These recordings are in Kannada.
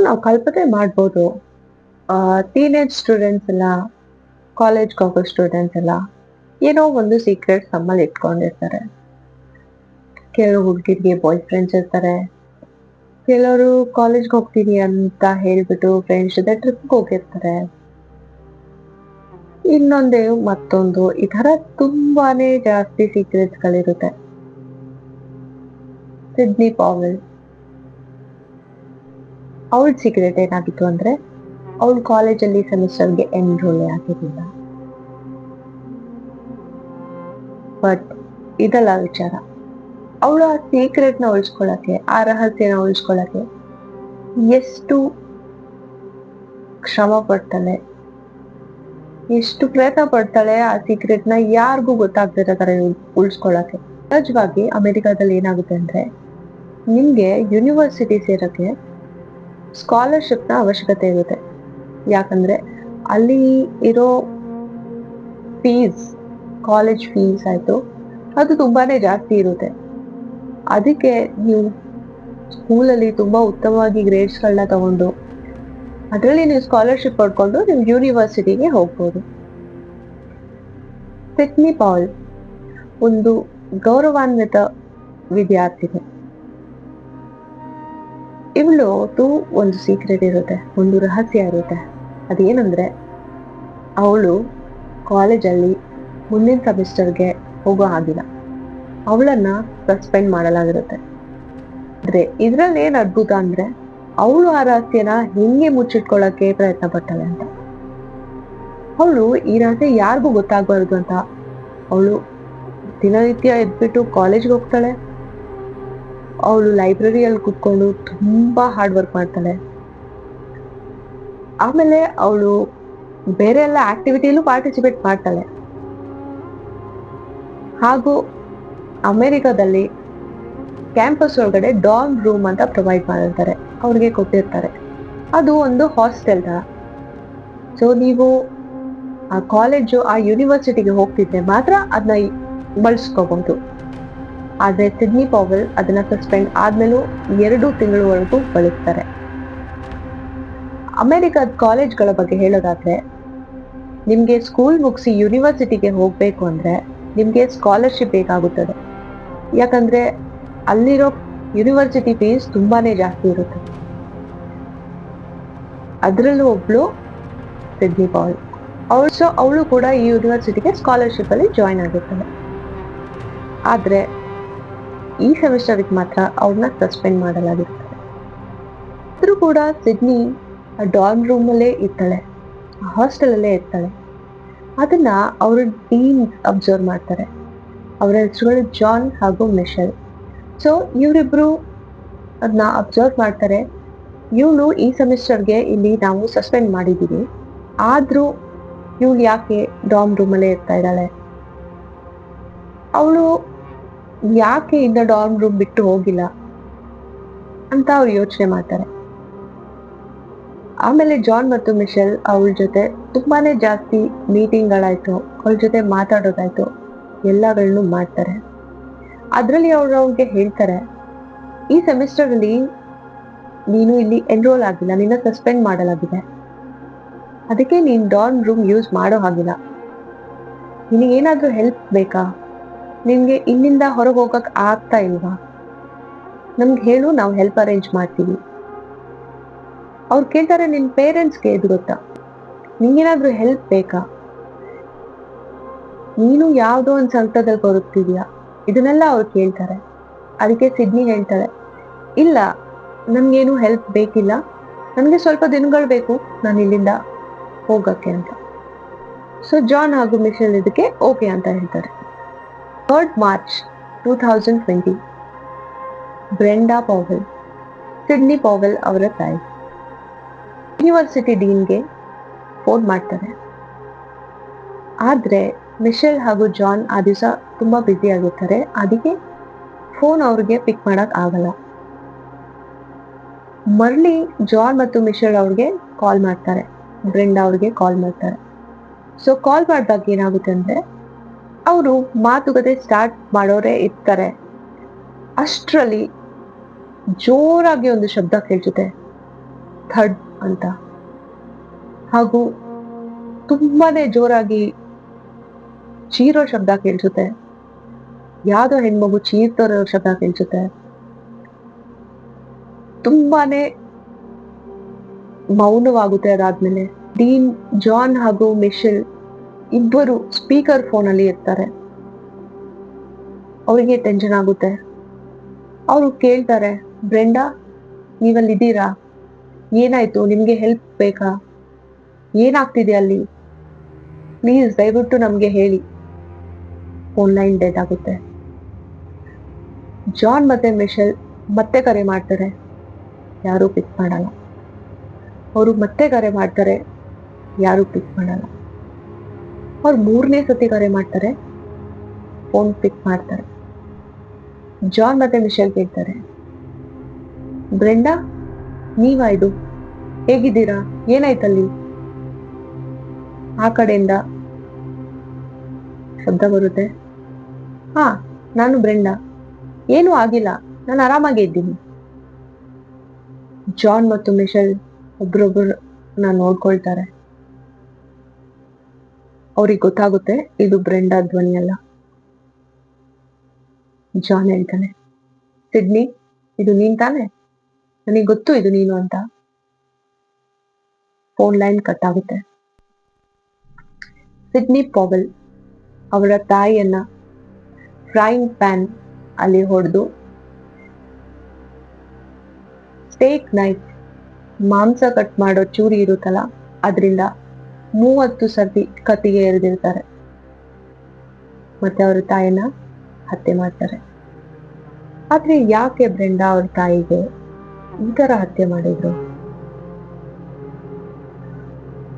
ನಾವು ಕಲ್ಪನೆ ಮಾಡ್ಬೋದು. ಟೀನೇಜ್ ಸ್ಟೂಡೆಂಟ್ಸ್ ಎಲ್ಲ, ಕಾಲೇಜ್ಗೆ ಹೋಗೋ ಸ್ಟೂಡೆಂಟ್ಸ್ ಎಲ್ಲ ಏನೋ ಒಂದು ಸೀಕ್ರೆಟ್ ನಮ್ಮಲ್ಲಿ ಇಟ್ಕೊಂಡಿರ್ತಾರೆ. ಕೆಲವರು ಹುಡುಗಿರಿಗೆ ಬಾಯ್ ಫ್ರೆಂಡ್ಸ್ ಇರ್ತಾರೆ, ಕೆಲವರು ಕಾಲೇಜ್ಗೆ ಹೋಗ್ತೀನಿ ಅಂತ ಹೇಳ್ಬಿಟ್ಟು ಫ್ರೆಂಡ್ಸ್ ಜೊತೆ ಟ್ರಿಪ್ಗೆ ಹೋಗಿರ್ತಾರೆ. ಇನ್ನೊಂದೇ ಮತ್ತೊಂದು ಈ ತರ ತುಂಬಾನೇ ಜಾಸ್ತಿ ಸೀಕ್ರೆಟ್ಸ್ ಗಳಿರುತ್ತೆ. ಸಿಡ್ನಿ ಪಾವೆಲ್ ಅವಳ ಸೀಕ್ರೆಟ್ ಏನಾಗಿತ್ತು ಅಂದ್ರೆ, ಅವಳು ಕಾಲೇಜಲ್ಲಿ ಸೆಮಿಸ್ಟರ್ಗೆ ಎನ್ರೋಲ್ ಆಗಿರಲಿಲ್ಲ. ಬಟ್ ಇದಲ್ಲ ವಿಚಾರ. ಅವಳು ಆ ಸೀಕ್ರೆಟ್ ನ ಉಳಿಸ್ಕೊಳಕ್ಕೆ, ಆ ರಹಸ್ಯನ ಉಳಿಸ್ಕೊಳಕ್ಕೆ ಎಷ್ಟು ಶ್ರಮ ಪಡ್ತಾಳೆ, ಎಷ್ಟು ಪ್ರಯತ್ನ ಪಡ್ತಾಳೆ ಆ ಸೀಕ್ರೆಟ್ ನ ಯಾರಿಗೂ ಗೊತ್ತಾಗ್ದಿರೋ ತರ ಉಳಿಸ್ಕೊಳಕ್ಕೆ. ಸಹಜವಾಗಿ ಅಮೆರಿಕಾದಲ್ಲಿ ಏನಾಗುತ್ತೆ ಅಂದ್ರೆ, ನಿಮ್ಗೆ ಯೂನಿವರ್ಸಿಟಿ ಸೇರಕ್ಕೆ ಸ್ಕಾಲರ್ಶಿಪ್ ನ ಅವಶ್ಯಕತೆ ಇರುತ್ತೆ. ಯಾಕಂದ್ರೆ ಅಲ್ಲಿ ಇರೋ ಫೀಸ್, ಕಾಲೇಜ್ ಫೀಸ್ ಆಯ್ತು, ಅದು ತುಂಬಾನೇ ಜಾಸ್ತಿ ಇರುತ್ತೆ. ಅದಕ್ಕೆ ನೀವು ಸ್ಕೂಲಲ್ಲಿ ತುಂಬಾ ಉತ್ತಮವಾಗಿ ಗ್ರೇಡ್ಸ್ಗಳನ್ನ ತಗೊಂಡು ಅದರಲ್ಲಿ ನೀವು ಸ್ಕಾಲರ್ಶಿಪ್ ಪಡ್ಕೊಂಡು ನೀವು ಯೂನಿವರ್ಸಿಟಿಗೆ ಹೋಗ್ಬೋದು. ಸಿಡ್ನಿ ಪಾವೆಲ್ ಒಂದು ಗೌರವಾನ್ವಿತ ವಿದ್ಯಾರ್ಥಿನಿ. ಇವಳು ಒಂದು ಸೀಕ್ರೆಟ್ ಇರುತ್ತೆ, ಒಂದು ರಹಸ್ಯ ಇರುತ್ತೆ. ಅದೇನಂದ್ರೆ, ಅವಳು ಕಾಲೇಜಲ್ಲಿ ಮುಂದಿನ ಸೆಮಿಸ್ಟರ್ಗೆ ಹೋಗೋ ಹಾಗಿಲ್ಲ, ಅವಳನ್ನ ಸಸ್ಪೆಂಡ್ ಮಾಡಲಾಗಿರುತ್ತೆ. ಆದ್ರೆ ಇದ್ರಲ್ಲಿ ಏನ್ ಅದ್ಭುತ ಅಂದ್ರೆ, ಅವಳು ಆ ರಹಸ್ಯನ ಹೆಂಗೆ ಮುಚ್ಚಿಟ್ಕೊಳ್ಳಕ್ಕೆ ಪ್ರಯತ್ನ ಪಡ್ತಾಳೆ ಅಂತ. ಅವಳು ಈ ರಹಸ್ಯ ಯಾರಿಗೂ ಗೊತ್ತಾಗಬಾರ್ದು ಅಂತ ಅವಳು ದಿನನಿತ್ಯ ಎದ್ಬಿಟ್ಟು ಕಾಲೇಜ್ಗೆ ಹೋಗ್ತಾಳೆ. ಅವಳು ಲೈಬ್ರರಿಯಲ್ಲಿ ಕುತ್ಕೊಂಡು ತುಂಬಾ ಹಾರ್ಡ್ ವರ್ಕ್ ಮಾಡ್ತಾಳೆ. ಆಮೇಲೆ ಅವಳು ಬೇರೆ ಎಲ್ಲ ಆಕ್ಟಿವಿಟಿಲೂ ಪಾರ್ಟಿಸಿಪೇಟ್ ಮಾಡ್ತಾಳೆ. ಹಾಗೂ ಅಮೆರಿಕದಲ್ಲಿ ಕ್ಯಾಂಪಸ್ ಒಳಗಡೆ ಡಾರ್ಮ್ ರೂಮ್ ಅಂತ ಪ್ರೊವೈಡ್ ಮಾಡಿರ್ತಾರೆ, ಅವ್ರಿಗೆ ಕೊಟ್ಟಿರ್ತಾರೆ. ಅದು ಒಂದು ಹಾಸ್ಟೆಲ್ ತರ. ಸೊ ನೀವು ಆ ಕಾಲೇಜು, ಆ ಯೂನಿವರ್ಸಿಟಿಗೆ ಹೋಗ್ತಿದ್ರೆ ಮಾತ್ರ ಅದನ್ನ ಬಳಸ್ಕೋಬಹುದು. ಆದ್ರೆ ಸಿಡ್ನಿ ಪಾವೆಲ್ ಅದನ್ನ ಸಸ್ಪೆಂಡ್ ಆದ್ಮೇಲೂ 2 ತಿಂಗಳವರೆಗೂ ಬಳಸ್ತಾರೆ. ಅಮೆರಿಕದ ಕಾಲೇಜ್ಗಳ ಬಗ್ಗೆ ಹೇಳೋದಾದ್ರೆ, ನಿಮ್ಗೆ ಸ್ಕೂಲ್ ಮುಗಿಸಿ ಯೂನಿವರ್ಸಿಟಿಗೆ ಹೋಗ್ಬೇಕು ಅಂದ್ರೆ ನಿಮ್ಗೆ ಸ್ಕಾಲರ್ಶಿಪ್ ಬೇಕಾಗುತ್ತದೆ. ಯಾಕಂದ್ರೆ ಅಲ್ಲಿರೋ ಯೂನಿವರ್ಸಿಟಿ ಫೀಸ್ ತುಂಬಾನೇ ಜಾಸ್ತಿ ಇರುತ್ತೆ. ಅದ್ರಲ್ಲೂ ಒಬ್ಳು ಸಿಡ್ನಿ ಪಾವೆಲ್. ಅವಳು ಕೂಡ ಈ ಯೂನಿವರ್ಸಿಟಿಗೆ ಸ್ಕಾಲರ್ಶಿಪ್ ಅಲ್ಲಿ ಜಾಯಿನ್ ಆಗಿರ್ತಾಳೆ. ಆದ್ರೆ ಈ ಸೆಮಿಸ್ಟರ್ಗೆ ಮಾತ್ರ ಅವ್ರನ್ನ ಸಸ್ಪೆಂಡ್ ಮಾಡಲಾಗಿರ್ತದೆ. ಆದ್ರೂ ಕೂಡ ಸಿಡ್ನಿ ಡಾರ್ಮ್ ರೂಮ್ ಅಲ್ಲೇ ಇರ್ತಾಳೆ, ಹಾಸ್ಟೆಲ್ ಅಲ್ಲೇ ಇರ್ತಾಳೆ. ಅದನ್ನ ಅವರು ಡೀನ್ಸ್ ಅಬ್ಸರ್ವ್ ಮಾಡ್ತಾರೆ. ಅವರ ಹೆಸರುಗಳು ಜಾನ್ ಹಾಗೂ ಮಿಶೆಲ್. ಸೊ ಇವರಿಬ್ರು ಅದನ್ನ ಅಬ್ಸರ್ವ್ ಮಾಡ್ತಾರೆ. ಇವಳು ಈ ಸೆಮಿಸ್ಟರ್ಗೆ ಇಲ್ಲಿ ನಾವು ಸಸ್ಪೆಂಡ್ ಮಾಡಿದೀವಿ, ಆದ್ರೂ ಇವಳು ಯಾಕೆ ಡಾರ್ಮ್ ರೂಮ್ ಅಲ್ಲೇ ಇರ್ತಾ ಇದ್ದಾಳೆ, ಅವಳು ಯಾಕೆ ಇನ್ನ ಡಾರ್ಮ್ ರೂಮ್ ಬಿಟ್ಟು ಹೋಗಿಲ್ಲ ಅಂತ ಅವ್ರು ಯೋಚನೆ ಮಾಡ್ತಾರೆ. ಆಮೇಲೆ ಜಾನ್ ಮತ್ತು ಮಿಶೆಲ್ ಅವಳ ಜೊತೆ ತುಂಬಾನೇ ಜಾಸ್ತಿ ಮೀಟಿಂಗ್ಗಳಾಯ್ತು, ಅವಳ ಜೊತೆ ಮಾತಾಡೋದಾಯ್ತು, ಎಲ್ಲಗಳನ್ನೂ ಮಾಡ್ತಾರೆ. ಅದ್ರಲ್ಲಿ ಅವ್ರಿಗೆ ಹೇಳ್ತಾರೆ, ಈ ಸೆಮಿಸ್ಟರ್ ಅಲ್ಲಿ ನೀನು ಇಲ್ಲಿ ಎನ್ರೋಲ್ ಆಗಿಲ್ಲ, ನಿನ್ನ ಸಸ್ಪೆಂಡ್ ಮಾಡಲಾಗಿದೆ, ಅದಕ್ಕೆ ನೀನ್ ಡಾರ್ಮ್ ರೂಮ್ ಯೂಸ್ ಮಾಡೋ ಹಾಗಿಲ್ಲ. ನಿನಗೇನಾದ್ರೂ ಹೆಲ್ಪ್ ಬೇಕಾ, ನಿನ್ಗೆ ಇಲ್ಲಿಂದ ಹೊರಗೆ ಹೋಗಕ್ ಆಗ್ತಾ ಇಲ್ವಾ, ನಮ್ಗೆ ಹೇಳು, ನಾವು ಹೆಲ್ಪ್ ಅರೇಂಜ್ ಮಾಡ್ತೀವಿ. ಅವ್ರು ಕೇಳ್ತಾರೆ, ನಿನ್ ಪೇರೆಂಟ್ಸ್ಗೆ ಇದು ಗೊತ್ತಾ, ನಿಂಗೇನಾದ್ರೂ ಹೆಲ್ಪ್ ಬೇಕಾ, ನೀನು ಯಾವ್ದೋ ಒಂದ್ ಸಂಕಟದಲ್ಲಿ ಬರುತ್ತಿದ್ಯಾ, ಇದನ್ನೆಲ್ಲ ಅವ್ರು ಕೇಳ್ತಾರೆ. ಅದಕ್ಕೆ ಸಿಡ್ನಿ ಹೇಳ್ತಾಳೆ, ಇಲ್ಲ, ನನ್ಗೇನು ಹೆಲ್ಪ್ ಬೇಕಿಲ್ಲ, ನನ್ಗೆ ಸ್ವಲ್ಪ ದಿನಗಳು ಬೇಕು ನಾನು ಇಲ್ಲಿಂದ ಹೋಗಕ್ಕೆ ಅಂತ. ಸೊ ಜಾನ್ ಹಾಗೂ ಮಿಶೆಲ್ ಇದಕ್ಕೆ ಓಕೆ ಅಂತ ಹೇಳ್ತಾರೆ. 3rd March 2020 Brenda Powell, Sydney Powell ಅವರ ತಾಯಿ, ಯೂನಿವರ್ಸಿಟಿ ಡೀನ್ಗೆ ಫೋನ್ ಮಾಡ್ತಾರೆ. ಆದ್ರೆ ಮಿಶೆಲ್ ಹಾಗೂ ಜಾನ್ ಆ ದಿವಸ ತುಂಬಾ ಬ್ಯುಸಿ ಆಗಿರ್ತಾರೆ, ಅದಕ್ಕೆ ಫೋನ್ ಅವ್ರಿಗೆ ಪಿಕ್ ಮಾಡಕ್ ಆಗಲ್ಲ. ಮರಳಿ ಜಾನ್ ಮತ್ತು ಮಿಶೆಲ್ ಅವ್ರಿಗೆ ಕಾಲ್ ಮಾಡ್ತಾರೆ, ಬ್ರೆಂಡಾ ಅವ್ರಿಗೆ ಕಾಲ್ ಮಾಡ್ತಾರೆ. ಸೊ ಕಾಲ್ ಮಾಡಿದಾಗ ಏನಾಗುತ್ತೆ ಅಂದ್ರೆ, ಅವರು ಮಾತುಕತೆ ಸ್ಟಾರ್ಟ್ ಮಾಡೋರೇ ಇರ್ತಾರೆ, ಅಷ್ಟರಲ್ಲಿ ಜೋರಾಗಿ ಒಂದು ಶಬ್ದ ಕೇಳ್ಸುತ್ತೆ. ಥಡ್ ಅಂತ. ಹಾಗೂ ತುಂಬಾನೇ ಜೋರಾಗಿ ಚೀರೋ ಶಬ್ದ ಕೇಳಿಸುತ್ತೆ. ಯಾವ್ದೋ ಹೆಣ್ಮಗು ಚೀರ್ತಿರೋ ಶಬ್ದ ಕೇಳಿಸುತ್ತೆ. ತುಂಬಾನೇ ಮೌನವಾಗುತ್ತೆ. ಅದಾದ್ಮೇಲೆ ಡೀನ್, ಜಾನ್ ಹಾಗೂ ಮಿಶೆಲ್ ಇಬ್ಬರು ಸ್ಪೀಕರ್ ಫೋನ್ ಅಲ್ಲಿ ಇರ್ತಾರೆ. ಅವರಿಗೆ ಟೆನ್ಷನ್ ಆಗುತ್ತೆ. ಅವರು ಕೇಳ್ತಾರೆ, ಬ್ರೆಂಡಾ ನೀವಲ್ಲಿದ್ದೀರಾ? ಏನಾಯ್ತು? ನಿಮ್ಗೆ ಹೆಲ್ಪ್ ಬೇಕಾ? ಏನಾಗ್ತಿದೆ ಅಲ್ಲಿ? ಪ್ಲೀಸ್ ದಯವಿಟ್ಟು ನಮ್ಗೆ ಹೇಳಿ. ಫೋನ್ ಲೈನ್ ಡೆಡ್ ಆಗುತ್ತೆ. ಜಾನ್ ಮತ್ತೆ ಮಿಶೆಲ್ ಮತ್ತೆ ಕರೆ ಮಾಡ್ತಾರೆ. ಯಾರು ಪಿಕ್ ಮಾಡಲ್ಲ. ಅವರು ಮತ್ತೆ ಕರೆ ಮಾಡ್ತಾರೆ. ಯಾರು ಪಿಕ್ ಮಾಡಲ್ಲ. ಅವ್ರು 3ನೇ ಸತಿ ಕರೆ ಮಾಡ್ತಾರೆ. ಫೋನ್ ಪಿಕ್ ಮಾಡ್ತಾರೆ. ಜಾನ್ ಮತ್ತೆ ಮಿಶೆಲ್ ಕೇಳ್ತಾರೆ, ಬ್ರೆಂಡಾ ನೀವಾ ಇದು? ಹೇಗಿದ್ದೀರಾ? ಏನಾಯ್ತಲ್ಲಿ? ಆ ಕಡೆಯಿಂದ ಶಬ್ದ ಬರುತ್ತೆ. ಹಾ, ನಾನು ಬ್ರೆಂಡಾ. ಏನೂ ಆಗಿಲ್ಲ, ನಾನು ಆರಾಮಾಗಿ ಇದ್ದೀನಿ. ಜಾನ್ ಮತ್ತು ಮಿಶೆಲ್ ಒಬ್ರೊಬ್ಬರನ್ನ ನೋಡ್ಕೊಳ್ತಾರೆ. ಅವ್ರಿಗೆ ಗೊತ್ತಾಗುತ್ತೆ ಇದು ಬ್ರೆಂಡಾ ಧ್ವನಿ ಅಲ್ಲ. ಜಾನ್ ಹೇಳ್ತಾನೆ, ಸಿಡ್ನಿ, ಇದು ನೀನ್ ತಾನೆ? ನನಗೆ ಗೊತ್ತು ಇದು ನೀನು ಅಂತ. ಫೋನ್ ಲೈನ್ ಕಟ್ ಆಗುತ್ತೆ. ಸಿಡ್ನಿ ಪಾವೆಲ್ ಅವರ ತಾಯಿಯನ್ನ ಫ್ರೈಯಿಂಗ್ ಪ್ಯಾನ್ ಅಲ್ಲಿ ಹೊಡೆದು ಸ್ಟೇಕ್ ನೈಫ್, ಮಾಂಸ ಕಟ್ ಮಾಡೋ ಚೂರಿ ಇರುತ್ತಲ್ಲ, ಅದರಿಂದ 30 ಸರ್ತಿ ಕತ್ತಿಗೆ ಎರೆದಿರ್ತಾರೆ. ಮತ್ತೆ ಅವ್ರ ತಾಯಿನ ಹತ್ಯೆ ಮಾಡ್ತಾರೆ. ಆದ್ರೆ ಯಾಕೆ ಬ್ರೆಂಡಾ ಅವ್ರ ತಾಯಿಗೆ ಈ ತರ ಹತ್ಯೆ ಮಾಡಿದ್ರು?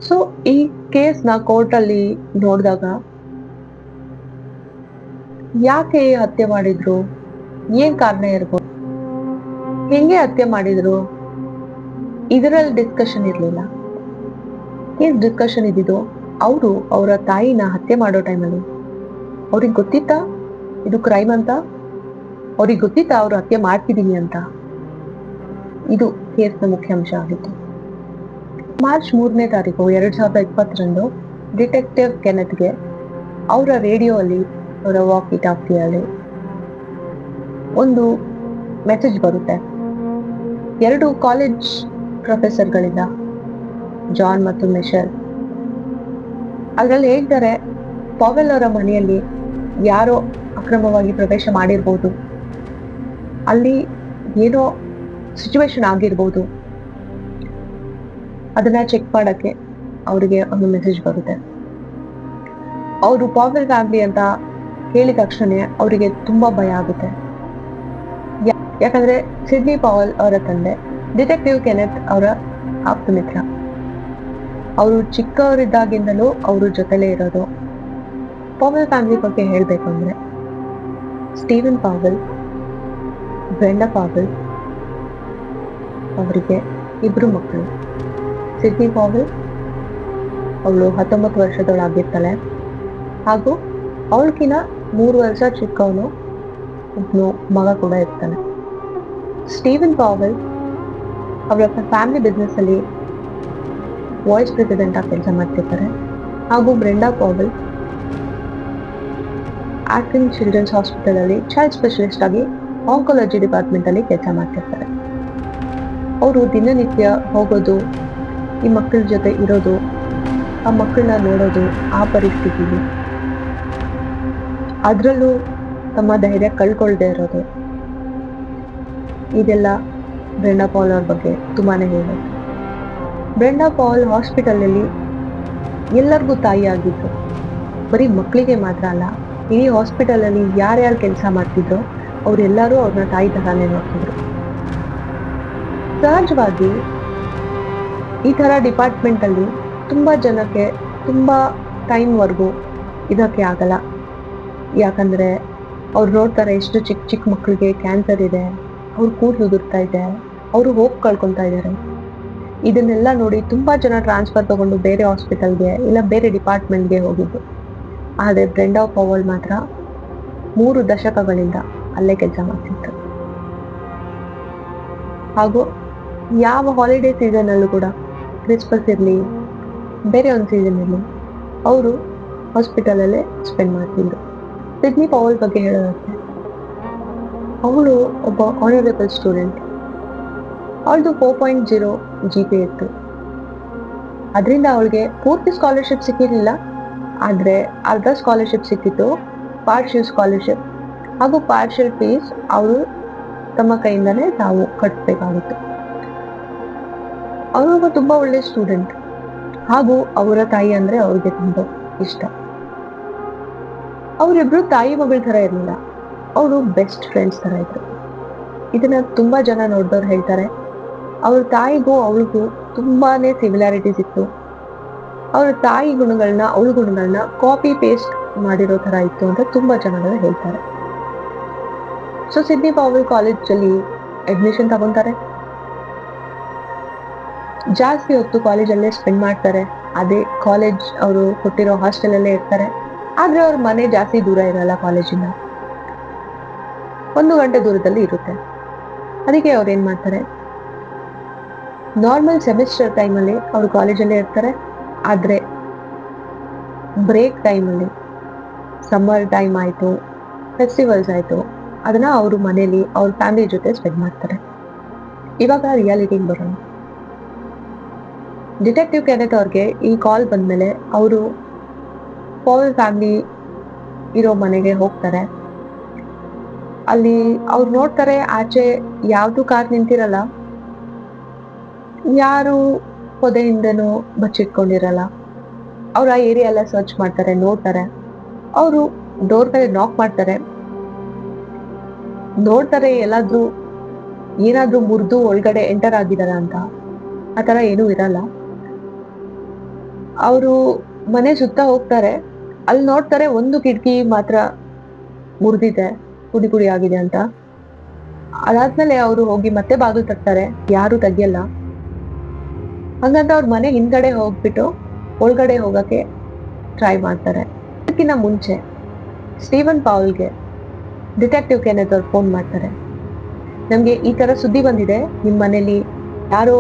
ಸೊ ಈ ಕೇಸ್ನ ಕೋರ್ಟಲ್ಲಿ ನೋಡಿದಾಗ ಯಾಕೆ ಹತ್ಯೆ ಮಾಡಿದ್ರು, ಏನ್ ಕಾರಣ ಇರ್ಬೋದು, ಹೆಂಗೆ ಹತ್ಯೆ ಮಾಡಿದ್ರು, ಇದರಲ್ಲಿ ಡಿಸ್ಕಷನ್ ಇರ್ಲಿಲ್ಲ. ಏನ್ ಡಿಸ್ಕಷನ್ ಇದ್ದಿದ್ದು, ಅವರು ಅವರ ತಾಯಿನ ಹತ್ಯೆ ಮಾಡೋ ಟೈಮಲ್ಲಿ ಅವ್ರಿಗೆ ಗೊತ್ತಿತ್ತಾ ಇದು ಕ್ರೈಮ್ ಅಂತ? ಅವ್ರಿಗೆ ಗೊತ್ತಿತ್ತಾ ಅವ್ರು ಹತ್ಯೆ ಮಾಡ್ತಿದೀನಿ ಅಂತ? ಇದು ಕೇಸ್ನ ಮುಖ್ಯಾಂಶ ಆಗಿತ್ತು. ಮಾರ್ಚ್ 3ನೇ ತಾರೀಕು 2020ರಂದು ಡಿಟೆಕ್ಟಿವ್ ಕೆನೆತ್ಗೆ ಅವರ ರೇಡಿಯೋ ಅಲ್ಲಿ, ಅವರ ವಾಕಿ ಟಾಕಿಯಲ್ಲಿ ಒಂದು ಮೆಸೇಜ್ ಬರುತ್ತೆ. 2 ಕಾಲೇಜ್ ಪ್ರೊಫೆಸರ್ಗಳಿಂದ, ಜಾನ್ ಮತ್ತು ಮಿಶೆಲ್. ಅದರಲ್ಲಿ ಹೇಳ್ತಾರೆ, ಪಾವೆಲ್ ಅವರ ಮನೆಯಲ್ಲಿ ಯಾರೋ ಅಕ್ರಮವಾಗಿ ಪ್ರವೇಶ ಮಾಡಿರ್ಬೋದು, ಅಲ್ಲಿ ಏನೋ ಸಿಚುವೇಶನ್ ಆಗಿರ್ಬೋದು, ಅದನ್ನ ಚೆಕ್ ಮಾಡಕ್ಕೆ ಅವರಿಗೆ ಒಂದು ಮೆಸೇಜ್ ಬರುತ್ತೆ. ಅವರು ಪಾವೆಲ್ ಫ್ಯಾಮಿಲಿ ಅಂತ ಕೇಳಿದ ತಕ್ಷಣ ಅವರಿಗೆ ತುಂಬಾ ಭಯ ಆಗುತ್ತೆ. ಯಾಕಂದ್ರೆ ಸಿಡ್ನಿ ಪಾವೆಲ್ ಅವರ ತಂದೆ ಡಿಟೆಕ್ಟಿವ್ ಕೆನೆತ್ ಅವರ ಆಪ್ತ ಮಿತ್ರ. ಅವರು ಚಿಕ್ಕವರಿದ್ದಾಗಿಂದಲೂ ಅವ್ರ ಜೊತೆಲೇ ಇರೋದು. ಪಾವೆಲ್ ಫ್ಯಾಮಿಲಿ ಬಗ್ಗೆ ಹೇಳ್ಬೇಕು ಅಂದ್ರೆ, ಸ್ಟೀವನ್ ಪಾವೆಲ್, ಬ್ರೆಂಡಾ ಪಾವೆಲ್, ಅವರಿಗೆ 2 ಮಕ್ಕಳು. ಸಿಡ್ನಿ ಪಾವೆಲ್ ಅವಳು 19 ವರ್ಷದವಳಾಗಿರ್ತಾಳೆ, ಹಾಗೂ ಅವಳಕಿನ 3 ವರ್ಷ ಚಿಕ್ಕವನು ಒಬ್ನು ಮಗ ಕೂಡ ಇರ್ತಾನೆ. ಸ್ಟೀವನ್ ಪಾವೆಲ್ ಅವರ ಫ್ಯಾಮಿಲಿ ಬಿಸ್ನೆಸ್ ಅಲ್ಲಿ ವೈಸ್ ಪ್ರೆಸಿಡೆಂಟ್ ಆಗಿ ಕೆಲಸ ಮಾಡ್ತಿರ್ತಾರೆ, ಹಾಗೂ Brenda Pavel acting children's hospital ಅಲ್ಲಿ ಚೈಲ್ಡ್ ಸ್ಪೆಷಲಿಸ್ಟ್ ಆಗಿ ಆಂಕಾಲಜಿ ಡಿಪಾರ್ಟ್ಮೆಂಟ್ ಅಲ್ಲಿ ಕೆಲಸ ಮಾಡ್ತಿರ್ತಾರೆ. ಅವರು ದಿನನಿತ್ಯ ಹೋಗೋದು, ಈ ಮಕ್ಕಳ ಜೊತೆ ಇರೋದು, ಆ ಮಕ್ಕಳನ್ನ ನೋಡೋದು, ಆ ಪರಿಸ್ಥಿತಿಲಿ ಅದ್ರಲ್ಲೂ ತಮ್ಮ ಧೈರ್ಯ ಕಳ್ಕೊಳ್ದೆ ಇರೋದು, ಇದೆಲ್ಲ ಬ್ರೆಂಡಾ ಪಾಲ್ ಅವ್ರ ಬಗ್ಗೆ ತುಂಬಾನೇ ಹೇಳೋದು. ಬ್ರೆಂಡಾ ಪಾಲ್ ಹಾಸ್ಪಿಟಲ್ ಅಲ್ಲಿ ಎಲ್ಲರಿಗೂ ತಾಯಿ ಆಗಿದ್ರು. ಬರೀ ಮಕ್ಕಳಿಗೆ ಮಾತ್ರ ಅಲ್ಲ, ಇಡೀ ಹಾಸ್ಪಿಟಲ್ ಅಲ್ಲಿ ಯಾರ್ಯಾರು ಕೆಲಸ ಮಾಡ್ತಿದ್ರು ಅವ್ರೆಲ್ಲರೂ ಅವ್ರನ್ನ ತಾಯಿ ತರಾನೇ ನೋಡ್ತಿದ್ರು. ಸಹಜವಾಗಿ ಈ ತರ ಡಿಪಾರ್ಟ್ಮೆಂಟ್ ಅಲ್ಲಿ ತುಂಬಾ ಜನಕ್ಕೆ ತುಂಬಾ ಟೈಮ್ವರೆಗೂ ಇದಕ್ಕೆ ಆಗಲ್ಲ. ಯಾಕಂದ್ರೆ ಅವ್ರು ನೋಡ್ತಾರೆ ಎಷ್ಟು ಚಿಕ್ಕ ಚಿಕ್ಕ ಮಕ್ಕಳಿಗೆ ಕ್ಯಾನ್ಸರ್ ಇದೆ, ಅವ್ರು ಕೂದಲು ಉದುರ್ತಾ ಇದೆ, ಅವರು ಹೋಪ್ ಕಳ್ಕೊತಾ ಇದ್ದಾರೆ. ಇದನ್ನೆಲ್ಲ ನೋಡಿ ತುಂಬಾ ಜನ ಟ್ರಾನ್ಸ್ಫರ್ ತಗೊಂಡು ಬೇರೆ ಹಾಸ್ಪಿಟಲ್ಗೆ ಇಲ್ಲ ಬೇರೆ ಡಿಪಾರ್ಟ್ಮೆಂಟ್ಗೆ ಹೋಗಿದ್ದು. ಆದರೆ ಬ್ರೆಂಡಾ ಪಾವೆಲ್ ಮಾತ್ರ 3 ದಶಕಗಳಿಂದ ಅಲ್ಲೇ ಕೆಲಸ ಮಾಡ್ತಿತ್ತು. ಹಾಗೂ ಯಾವ ಹಾಲಿಡೇ ಸೀಸನಲ್ಲೂ ಕೂಡ, ಕ್ರಿಸ್ಮಸ್ ಇರಲಿ, ಬೇರೆ ಒಂದು ಸೀಸನ್ ಇರಲಿ, ಅವರು ಹಾಸ್ಪಿಟಲಲ್ಲೇ ಸ್ಪೆಂಡ್ ಮಾಡ್ತಿದ್ರು. ಸಿಡ್ನಿ ಪವಲ್ ಬಗ್ಗೆ ಹೇಳೋದಾದ್ರೆ, ಅವಳು ಒಬ್ಬ ಆನರೇಬಲ್ ಸ್ಟೂಡೆಂಟ್. ಅವಳದು 4.0 GPA ಇತ್ತು. ಅದರಿಂದ ಅವಳಿಗೆ ಪೂರ್ತಿ ಸ್ಕಾಲರ್ಶಿಪ್ ಸಿಕ್ಕಿರಲಿಲ್ಲ, ಆದರೆ ಅರ್ಧ ಸ್ಕಾಲರ್ಶಿಪ್ ಸಿಕ್ಕಿತ್ತು, ಪಾರ್ಷಿಯಲ್ ಸ್ಕಾಲರ್ಶಿಪ್, ಹಾಗೂ ಪಾರ್ಷಿಯಲ್ ಫೀಸ್ ಅವರು ತಮ್ಮ ಕೈಯಿಂದನೇ ತಾವು ಕಟ್ಟಬೇಕಾಗಿತ್ತು. ಅವರು ತುಂಬ ಒಳ್ಳೆ ಸ್ಟೂಡೆಂಟ್, ಹಾಗೂ ಅವರ ತಾಯಿ ಅಂದರೆ ಅವ್ರಿಗೆ ತುಂಬ ಇಷ್ಟ. ಅವರಿಬ್ರು ತಾಯಿ ಮಗಳ ಥರ ಇರಲಿಲ್ಲ, ಅವರು ಬೆಸ್ಟ್ ಫ್ರೆಂಡ್ಸ್ ಥರ ಇದ್ರು. ಇದನ್ನ ತುಂಬ ಜನ ನೋಡಿದವ್ರು ಹೇಳ್ತಾರೆ, ಅವ್ರ ತಾಯಿಗೂ ಅವಳಿಗೂ ತುಂಬಾನೇ ಸಿಮಿಲಾರಿಟೀಸ್ ಇತ್ತು. ಅವ್ರ ತಾಯಿ ಗುಣಗಳನ್ನ ಅವಳ ಗುಣಗಳನ್ನ ಕಾಪಿ ಪೇಸ್ಟ್ ಮಾಡಿರೋ ಥರ ಇತ್ತು ಅಂತ ತುಂಬ ಜನಗಳು ಹೇಳ್ತಾರೆ. ಸೊ ಸಿಡ್ನಿ ಪವಲ್ ಕಾಲೇಜಲ್ಲಿ ಅಡ್ಮಿಷನ್ ತಗೊಂತಾರೆ. ಜಾಸ್ತಿ ಹೊತ್ತು ಕಾಲೇಜಲ್ಲೇ ಸ್ಪೆಂಡ್ ಮಾಡ್ತಾರೆ. ಅದೇ ಕಾಲೇಜ್ ಅವರು ಕೊಟ್ಟಿರೋ ಹಾಸ್ಟೆಲಲ್ಲೇ ಇರ್ತಾರೆ. ಆದ್ರೆ ಅವ್ರ ಮನೆ ಜಾಸ್ತಿ ದೂರ ಇರಲ್ಲ, ಕಾಲೇಜಿಂದ 1 ಗಂಟೆ ದೂರದಲ್ಲಿ ಇರುತ್ತೆ. ಅದಕ್ಕೆ ಅವ್ರು ಏನ್ ಮಾಡ್ತಾರೆ, ನಾರ್ಮಲ್ ಸೆಮಿಸ್ಟರ್ ಟೈಮಲ್ಲಿ ಅವರು ಕಾಲೇಜಲ್ಲೇ ಇರ್ತಾರೆ. ಆದ್ರೆ ಬ್ರೇಕ್ ಟೈಮಲ್ಲಿ, ಸಮ್ಮರ್ ಟೈಮ್ ಆಯ್ತು, ಫೆಸ್ಟಿವಲ್ಸ್ ಆಯ್ತು, ಅದನ್ನ ಅವರು ಮನೇಲಿ ಅವ್ರ ಫ್ಯಾಮಿಲಿ ಜೊತೆ ಸ್ಪೆಂಡ್ ಮಾಡ್ತಾರೆ. ಇವಾಗ ರಿಯಾಲಿಟಿಗೆ ಬರೋಣ. ಡಿಟೆಕ್ಟಿವ್ ಕೆನೆತ್ ಅವ್ರಿಗೆ ಈ ಕಾಲ್ ಬಂದ್ಮೇಲೆ ಅವರು ಪವಲ್ ಫ್ಯಾಮಿಲಿ ಇರೋ ಮನೆಗೆ ಹೋಗ್ತಾರೆ. ಅಲ್ಲಿ ಅವ್ರು ನೋಡ್ತಾರೆ, ಆಚೆ ಯಾವ್ದು ಕಾರ್ ನಿಂತಿರಲ್ಲ, ಯಾರು ಪೊದೆಯಿಂದನೂ ಬಚ್ಚಿಟ್ಕೊಂಡಿರಲ್ಲ. ಅವ್ರು ಆ ಏರಿಯಾ ಎಲ್ಲ ಸರ್ಚ್ ಮಾಡ್ತಾರೆ, ನೋಡ್ತಾರೆ. ಅವರು ಡೋರ್ ಕಡೆ ನಾಕ್ ಮಾಡ್ತಾರೆ, ನೋಡ್ತಾರೆ ಏನಾದ್ರೂ ಮುರಿದು ಒಳಗಡೆ ಎಂಟರ್ ಆಗಿದಾರ ಅಂತ. ಆ ಥರ ಏನೂ ಇರಲ್ಲ. ಅವರು ಮನೆ ಸುತ್ತ ಹೋಗ್ತಾರೆ, ಅಲ್ಲಿ ನೋಡ್ತಾರೆ ಒಂದು ಕಿಟಕಿ ಮಾತ್ರ ಮುರಿದಿದೆ, ಪುಡಿ ಪುಡಿ ಆಗಿದೆ ಅಂತ. ಅದಾದ್ಮೇಲೆ ಅವರು ಹೋಗಿ ಮತ್ತೆ ಬಾಗಿಲು ತಟ್ತಾರೆ, ಯಾರು ತೆಗಿಯಲ್ಲ. ಹಂಗಂತ ಅವ್ರ ಮನೆ ಹಿಂದ್ಗಡೆ ಹೋಗ್ಬಿಟ್ಟು ಒಳಗಡೆ ಹೋಗಕ್ಕೆ ಟ್ರೈ ಮಾಡ್ತಾರೆ. ಅದಕ್ಕಿಂತ ಮುಂಚೆ ಸ್ಟೀವನ್ ಪವಲ್ಗೆ ಡಿಟೆಕ್ಟಿವ್ ಕೆನೆತ್ ಅವ್ರು ಫೋನ್ ಮಾಡ್ತಾರೆ. ನಮ್ಗೆ ಈ ತರ ಸುದ್ದಿ ಬಂದಿದೆ, ನಿಮ್ ಮನೇಲಿ ಯಾರೋ